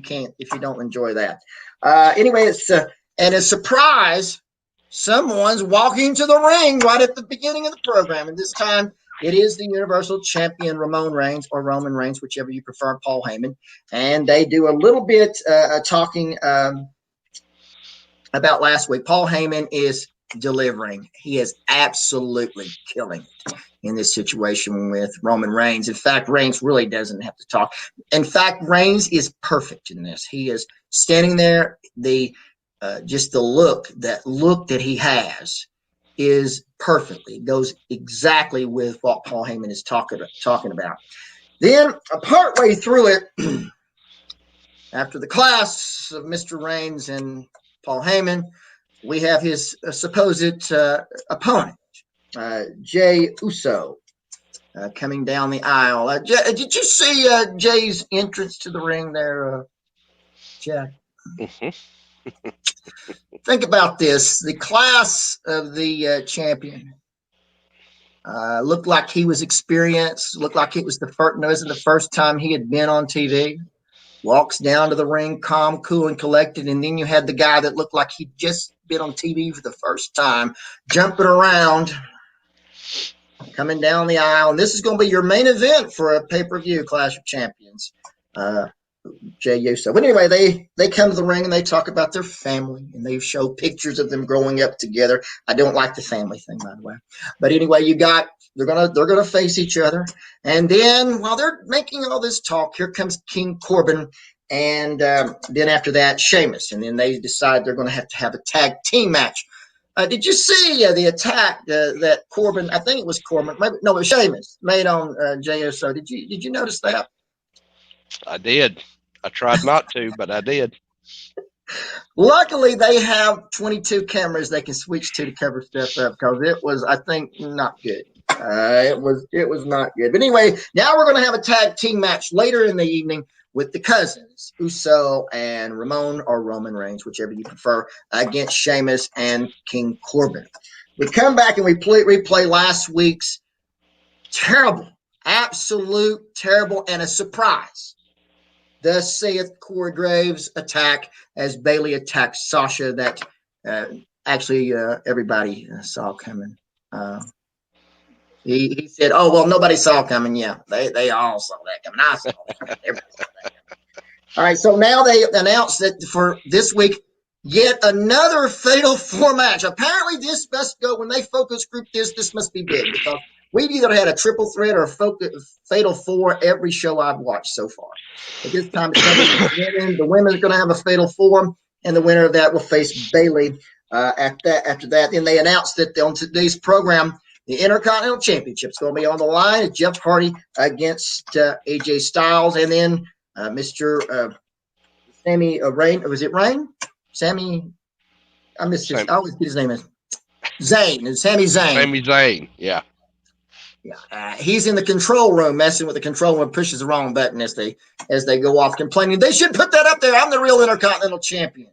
you don't enjoy that. Anyway, it's and a surprise, someone's walking to the ring right at the beginning of the program, and this time it is the Universal Champion Roman Reigns, or Roman Reigns, whichever you prefer, Paul Heyman, and they do a little bit talking about last week. Paul Heyman is delivering. He is absolutely killing it in this situation with Roman Reigns. In fact, Reigns really doesn't have to talk. In fact, Reigns is perfect in this. He is standing there. Just the look that he has is perfectly goes exactly with what Paul Heyman is talking about. Then, partway through it, after the class of Mr. Reigns and Paul Heyman, we have his supposed opponent, Jey Uso, coming down the aisle. Did you see Jay's entrance to the ring there, Jack? Mm-hmm. Think about this. The class of the champion looked like he was experienced, looked like it was wasn't the first time he had been on TV. Walks down to the ring, calm, cool, and collected. And then you had the guy that looked like he'd just been on TV for the first time, jumping around, coming down the aisle. And this is going to be your main event for a pay-per-view, Clash of Champions. Jey Uso. But anyway, they come to the ring and they talk about their family, and they show pictures of them growing up together. I don't like the family thing, by the way. But anyway, they're gonna face each other, and then while they're making all this talk, here comes King Corbin, and then after that, Sheamus, and then they decide they're going to have a tag team match. Did you see the attack that Corbin? I think it was Corbin. Maybe, no, it was Sheamus made on Jey Uso. Did you notice that? I did. I tried not to, but I did. Luckily, they have 22 cameras they can switch to cover stuff up, because it was, I think, not good. It was not good. But anyway, now we're going to have a tag team match later in the evening with the cousins, Uso and Ramon, or Roman Reigns, whichever you prefer, against Sheamus and King Corbin. We come back and we replay last week's terrible, absolute terrible, and a surprise. Thus saith Corey Graves attack as Bayley attacks Sasha, that actually everybody saw coming. He said, "Oh well, nobody saw coming." Yeah, they all saw that coming. I saw that coming. Everybody saw that coming. All right, so now they announced that for this week, yet another Fatal 4 match. Apparently, this must go when they focus group this. This must be big, because we've either had a triple threat or a Fatal 4 every show I've watched so far. But this time, the women are going to have a Fatal 4, and the winner of that will face Bayley. After that, then they announced that on today's program, the Intercontinental Championship is going to be on the line. It's Jeff Hardy against AJ Styles, and then Mr. Sammy Rain. Was it Rain? Sammy. I missed his. I always get his name is Zayn. Sami Zayn. Sami Zayn. Yeah. Yeah, he's in the control room messing with the control room, pushes the wrong button as they go off complaining. They should put that up there. I'm the real Intercontinental Champion.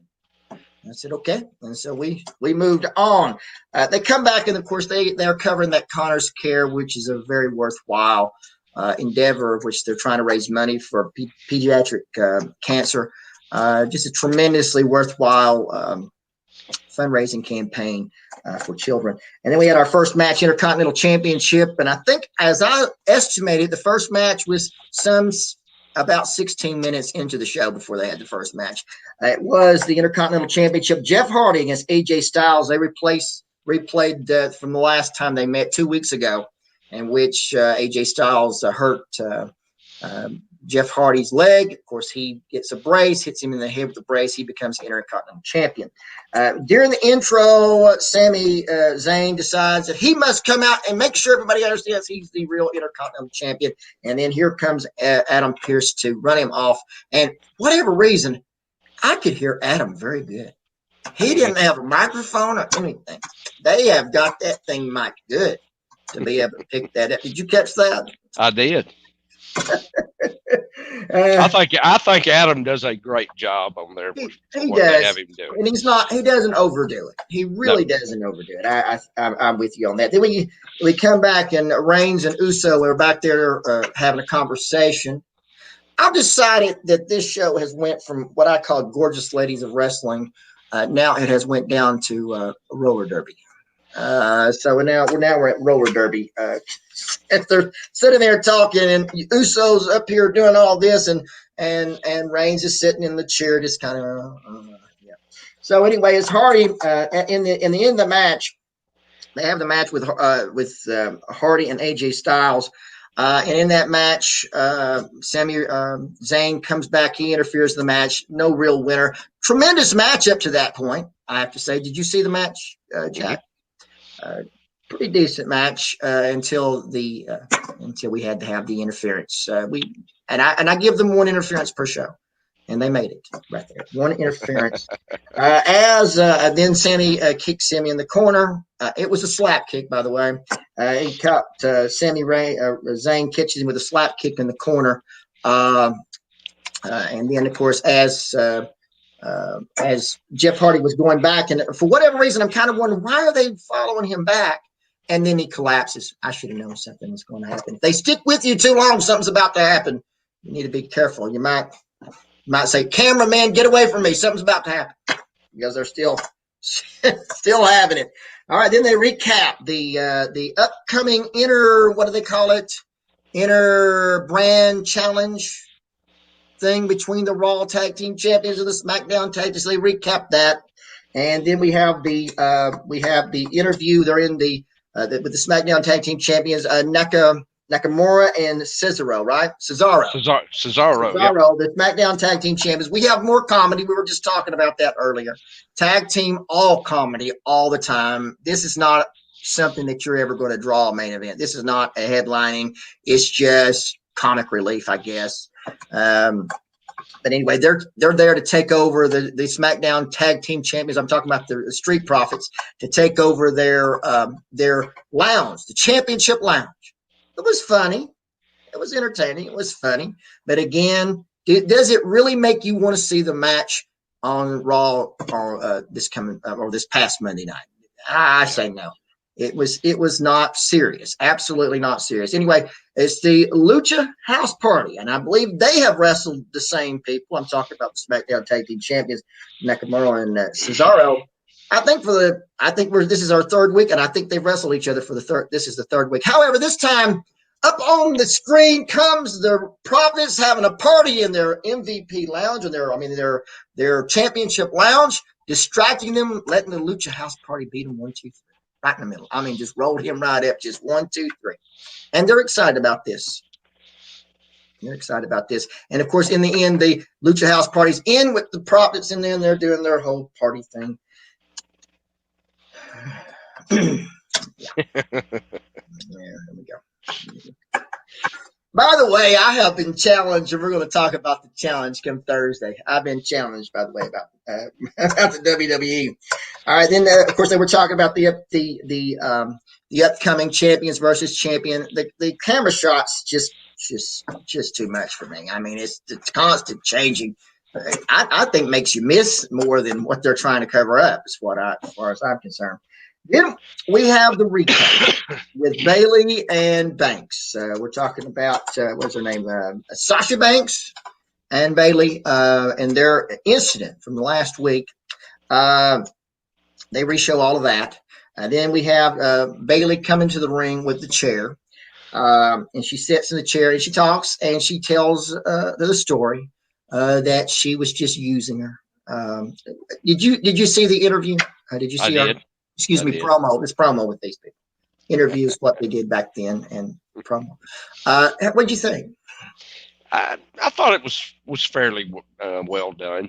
I said, okay. And so we moved on. They come back, and of course they're covering that Connor's Care, which is a very worthwhile endeavor, of which they're trying to raise money for pediatric cancer. Just a tremendously worthwhile fundraising campaign for children. And then we had our first match, Intercontinental Championship. And I think, as I estimated, the first match was some about 16 minutes into the show before they had the first match. It was the Intercontinental Championship. Jeff Hardy against AJ Styles. They replayed from the last time they met 2 weeks ago, in which AJ Styles hurt Jeff Hardy's leg. Of course, he gets a brace, hits him in the head with the brace. He becomes Intercontinental Champion. During the intro, Sami Zayn decides that he must come out and make sure everybody understands he's the real Intercontinental Champion. And then here comes Adam Pearce to run him off. And whatever reason, I could hear Adam very good. He didn't have a microphone or anything. They have got that thing mic'd good to be able to pick that up. Did you catch that? I did. I think Adam does a great job on there. He does, and he doesn't overdo it. He really doesn't overdo it. I'm with you on that. Then we come back, and Reigns and Uso are back there having a conversation. I've decided that this show has went from what I call gorgeous ladies of wrestling. Now it has went down to roller derby. So we're at roller derby. If they're sitting there talking, and Uso's up here doing all this, and Reigns is sitting in the chair, just kind of yeah. So anyway, it's Hardy in the end of the match. They have the match with Hardy and AJ Styles. And in that match, Sami Zayn comes back. He interferes in the match. No real winner. Tremendous match up to that point, I have to say. Did you see the match, Jack? Pretty decent match until we had to have the interference. I give them one interference per show, and they made it right there. One interference. Then Sami kicks him in the corner. It was a slap kick, by the way. He caught Zayn catches him with a slap kick in the corner. And then, of course, as Jeff Hardy was going back, and for whatever reason, I'm kind of wondering, why are they following him back? And then he collapses. I should have known something was going to happen. If they stick with you too long, something's about to happen. You need to be careful. You might say, "Cameraman, get away from me. Something's about to happen," because they're still having it. All right, then they recap the upcoming inter brand challenge thing between the Raw Tag Team Champions and the SmackDown Tag Team. So they recap that, and then we have the interview. They're in with the SmackDown Tag Team Champions, Nakamura and Cesaro, right? Cesaro. Cesaro. The SmackDown Tag Team Champions. We have more comedy. We were just talking about that earlier. Tag team, all comedy, all the time. This is not something that you're ever going to draw a main event. This is not a headlining. It's just comic relief, I guess. But anyway, they're there to take over the SmackDown Tag Team Champions. I'm talking about the Street Profits, to take over their lounge, the Championship Lounge. It was funny. It was entertaining. It was funny. But again, does it really make you want to see the match on Raw or this past Monday night? I say no. It was not serious. Absolutely not serious. Anyway, it's the Lucha House Party, and I believe they have wrestled the same people. I'm talking about the SmackDown Tag Team Champions, Nakamura and Cesaro. This is our third week, and I think they've wrestled each other this is the third week. However, this time up on the screen comes the Providence having a party in their MVP lounge, and their championship lounge, distracting them, letting the Lucha House Party beat them 1, 2, 3. Right in the middle. I mean, just rolled him right up, just 1, 2, 3. And they're excited about this. And of course, in the end, the Lucha House Party's in with the Prophets, and then they're doing their whole party thing. There we go. By the way, I have been challenged, and we're going to talk about the challenge come Thursday. I've been challenged, by the way, about the WWE. All right, then of course they were talking about the upcoming champions versus champion. The camera shots just too much for me. I mean, it's constant changing. I think makes you miss more than what they're trying to cover up, as far as I'm concerned. Then we have the recap with Bayley and Banks. We're talking about what's her name, Sasha Banks and Bayley, and their incident from the last week. They reshow all of that. And then we have Bayley coming to the ring with the chair. And she sits in the chair and she talks and she tells the story that she was just using her. Did you see the interview? Did you I see our did. promo? This promo with these people. Interviews what they did back then and promo. What did you think? I thought it was fairly well done.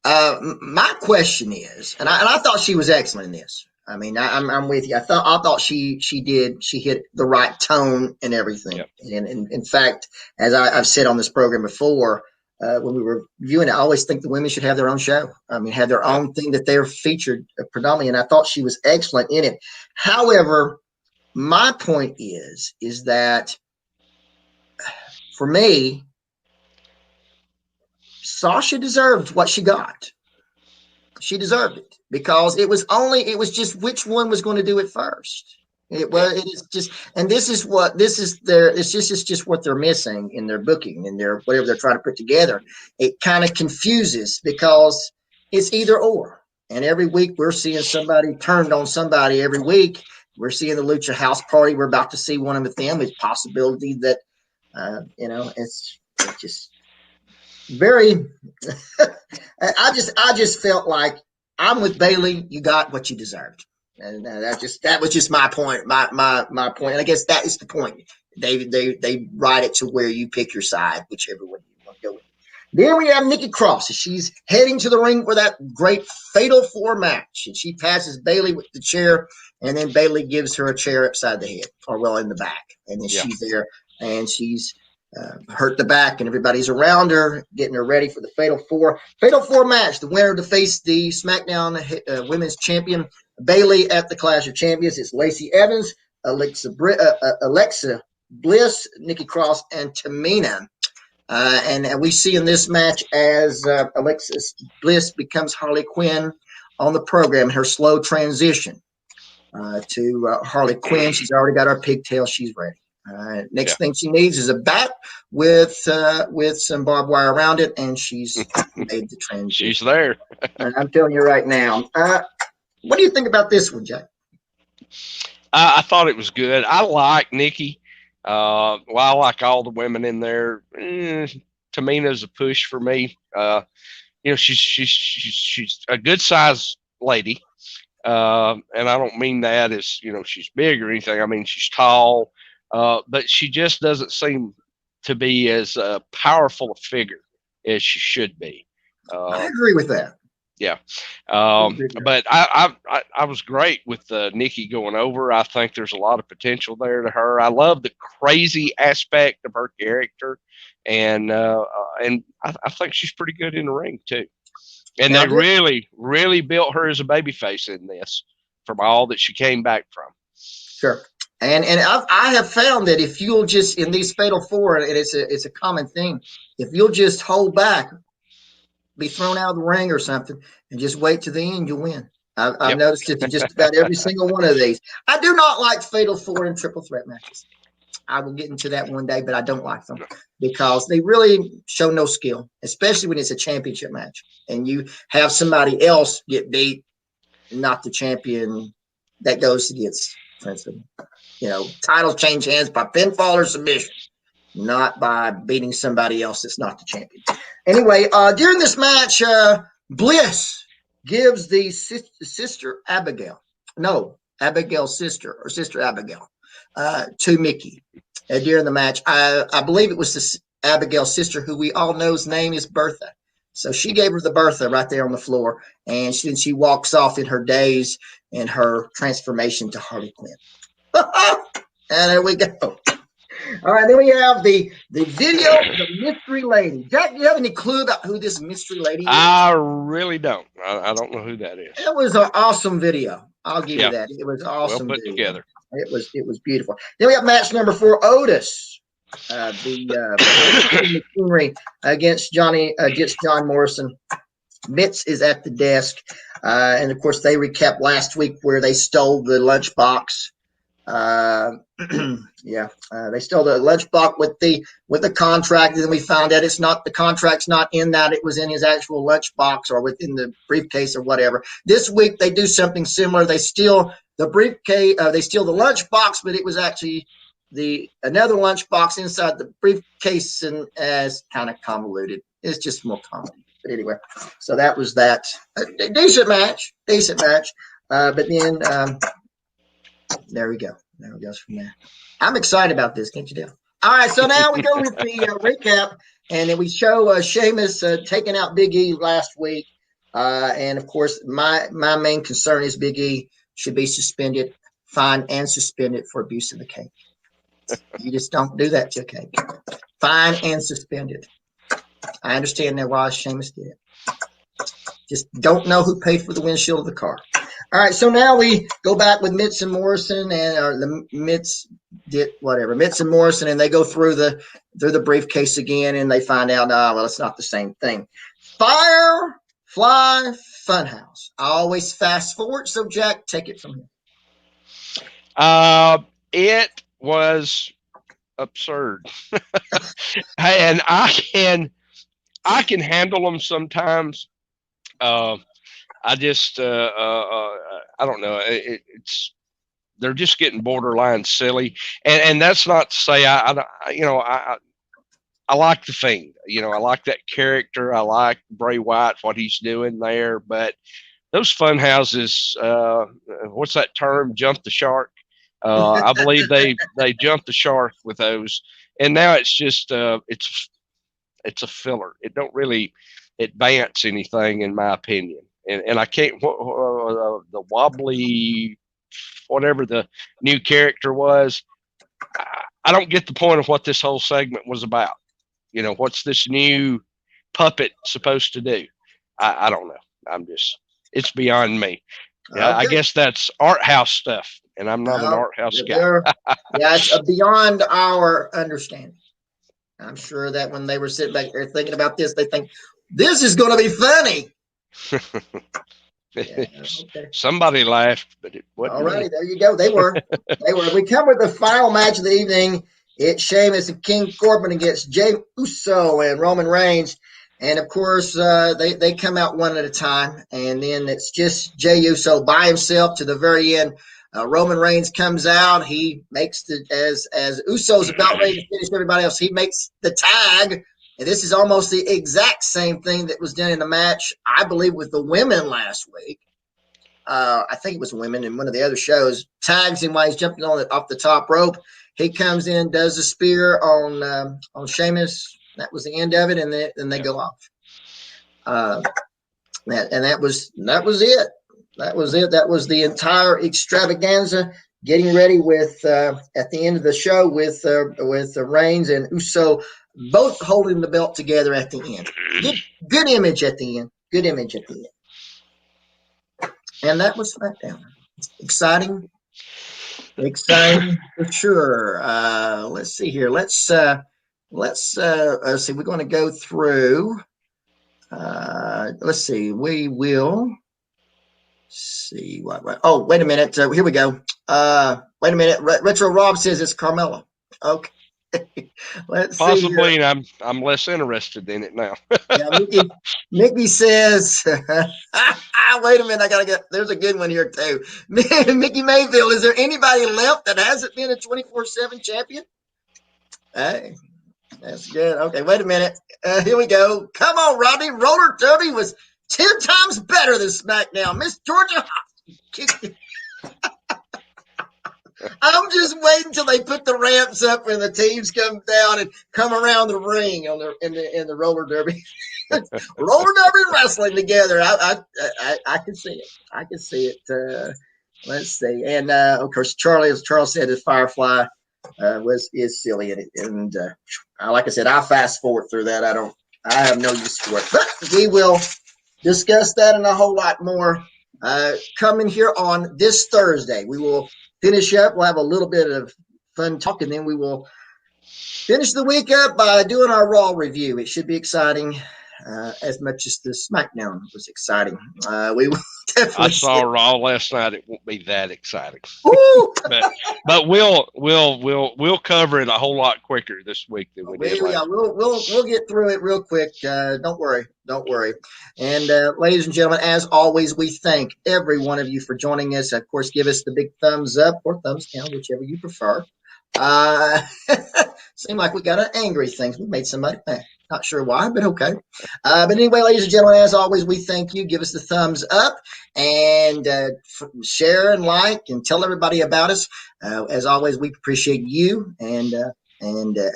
My question is, and I thought she was excellent in this. I mean, I'm with you. I thought she hit the right tone and everything. Yep. And in fact, as I've said on this program before, when we were viewing it, I always think the women should have their own show. I mean, have their own thing that they're featured predominantly. And I thought she was excellent in it. However, my point is that for me, Sasha deserved what she got. She deserved it because it was just which one was going to do it first. It is just, and it's just what they're missing in their booking and their whatever they're trying to put together. It kind of confuses because it's either or. And every week we're seeing somebody turned on somebody every week. We're seeing the Lucha House Party. We're about to see one of them. It's possibility that, it's just very, I just felt like I'm with Bailey. You got what you deserved. And that was just my point, my point. And I guess that is the point. They write it to where you pick your side, whichever one you want to go with. Then we have Nikki Cross. She's heading to the ring for that great Fatal 4 match. And she passes Bailey with the chair, and then Bailey gives her a chair upside the head, or well, in the back. And then she's there, and she's hurt the back, and everybody's around her, getting her ready for the Fatal 4. Fatal 4 match. The winner to face the SmackDown Women's Champion, Bailey, at the Clash of Champions. It's Lacey Evans, Alexa Bliss, Nikki Cross, and Tamina. And we see in this match as Alexa Bliss becomes Harley Quinn on the program, her slow transition to Harley Quinn. She's already got her pigtails. She's ready. Next thing she needs is a bat with some barbed wire around it, and she's made the transition. She's there. And I'm telling you right now. What do you think about this one, Jay? I thought it was good. I like Nikki. I like all the women in there. Tamina's a push for me. She's a good sized lady. And I don't mean that as, she's big or anything. I mean, she's tall. But she just doesn't seem to be as powerful a figure as she should be. I agree with that. Yeah. But I was great with Nikki going over. I think there's a lot of potential there to her. I love the crazy aspect of her character, and I think she's pretty good in the ring too. And they really, really built her as a babyface in this from all that she came back from. Sure. And I have found that if you'll just, in these Fatal 4, and it's a common thing, if you'll just hold back, be thrown out of the ring or something, and just wait to the end, you'll win. I've noticed it in just about every single one of these. I do not like Fatal 4 and triple threat matches. I will get into that one day, but I don't like them because they really show no skill, especially when it's a championship match and you have somebody else get beat, not the champion that goes against, for instance. Titles change hands by pinfall or submission, not by beating somebody else that's not the champion. Anyway, during this match, Bliss gives the sister Abigail, Abigail's sister or sister Abigail, to Mickey during the match. I believe it was Abigail's sister, who we all know's name is Bertha. So she gave her the Bertha right there on the floor, and then she walks off in her daze and her transformation to Harley Quinn. And there we go. All right, then we have the video of the mystery lady. Jack, do you have any clue about who this mystery lady is? I really don't. I don't know who that is. It was an awesome video. I'll give you that. It was awesome. Well put together. It was beautiful. Then we have match number 4, Otis, the machinery against John Morrison. Mitz is at the desk, and of course they recapped last week where they stole the lunchbox. They stole the lunchbox with the contract, and then we found out the contract's not in that. It was in his actual lunchbox or within the briefcase or whatever. This week they do something similar. They steal the briefcase. They steal the lunchbox, but it was actually another lunchbox inside the briefcase, and as kind of convoluted. It's just more comedy. But anyway, so that was that. A decent match. But then there we go. There it goes from there. I'm excited about this. Can't you tell? All right, so now we go with the recap, and then we show Sheamus taking out Big E last week. And of course, my main concern is Big E should be suspended, fined, and suspended for abuse of the cake. You just don't do that to a cake. Fine and suspended. I understand that why Sheamus did it. Just don't know who paid for the windshield of the car. All right, so now we go back with Mitz and Morrison, and Mitz and Morrison, and they go through the briefcase again, and they find out, well, it's not the same thing. Firefly Funhouse. I always fast forward, so Jack, take it from here. It was absurd, and I can handle them sometimes. I just I don't know. They're just getting borderline silly, and that's not to say I like the Fiend. I like that character. I like Bray Wyatt, what he's doing there. But those fun houses, what's that term? Jump the shark. I believe they jumped the shark with those, and now it's just it's a filler. It don't really advance anything, in my opinion. And I can't the wobbly, whatever the new character was. I don't get the point of what this whole segment was about. What's this new puppet supposed to do? I don't know. It's beyond me. Yeah, okay. I guess that's art house stuff, and I'm not an art house guy. Yeah, it's beyond our understanding. I'm sure that when they were sitting back there thinking about this, they think this is going to be funny. Yeah, okay. Somebody laughed, but it wasn't. All righty, there you go. They were. We come with the final match of the evening. It's Sheamus and King Corbin against Jey Uso and Roman Reigns. And, of course, they come out one at a time. And then it's just Jey Uso by himself to the very end. Roman Reigns comes out. He makes as Uso's about ready to finish everybody else, he makes the tag. And this is almost the exact same thing that was done in the match, I believe, with the women last week. I think it was women in one of the other shows. Tags him while he's jumping off the top rope. He comes in, does a spear on Sheamus. That was the end of it, and then they go off. That was it. That was it. That was the entire extravaganza. Getting ready with at the end of the show with Reigns and Uso both holding the belt together at the end. Good image at the end. Good image at the end. And that was SmackDown. Exciting for sure. Let's see here. Let's see. We're going to go through. Let's see. We will see what. Oh, wait a minute. Here we go. Wait a minute. Retro Rob says it's Carmella. Okay. Let's possibly, see. And I'm less interested in it now. Yeah, Mickey says, wait a minute, I gotta get. There's a good one here too. Mickey Mayfield, is there anybody left that hasn't been a 24/7 champion? Hey, that's good. Okay, wait a minute. Here we go. Come on, Rodney. Roller Derby was 10 times better than SmackDown. Miss Georgia. I'm just waiting till they put the ramps up and the teams come down and come around the ring in the roller derby. Roller derby wrestling together. I can see it. I can see it. Let's see. And of course, as Charles said, the Firefly is silly in it. And like I said, I fast forward through that. I have no use for it. But we will discuss that and a whole lot more coming here on this Thursday. We will finish up. We'll have a little bit of fun talk, and then we will finish the week up by doing our Raw review. It should be exciting. as much as the SmackDown was exciting. We will definitely. I saw Raw last night. It won't be that exciting, Woo! but we'll cover it a whole lot quicker this week than we did last. We'll get through it real quick. Don't worry. And ladies and gentlemen, as always, we thank every one of you for joining us. Of course, give us the big thumbs up or thumbs down, whichever you prefer. Seemed like we got an angry thing. We made somebody mad. Not sure why, but okay. But anyway, ladies and gentlemen, as always, we thank you. Give us the thumbs up and share and like and tell everybody about us. As always, we appreciate you and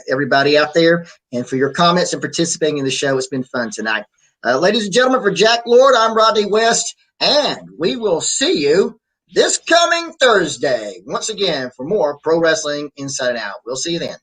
everybody out there and for your comments and participating in the show. It's been fun tonight. Ladies and gentlemen, for Jack Lord, I'm Rodney West, and we will see you this coming Thursday once again for more Pro Wrestling Inside and Out. We'll see you then.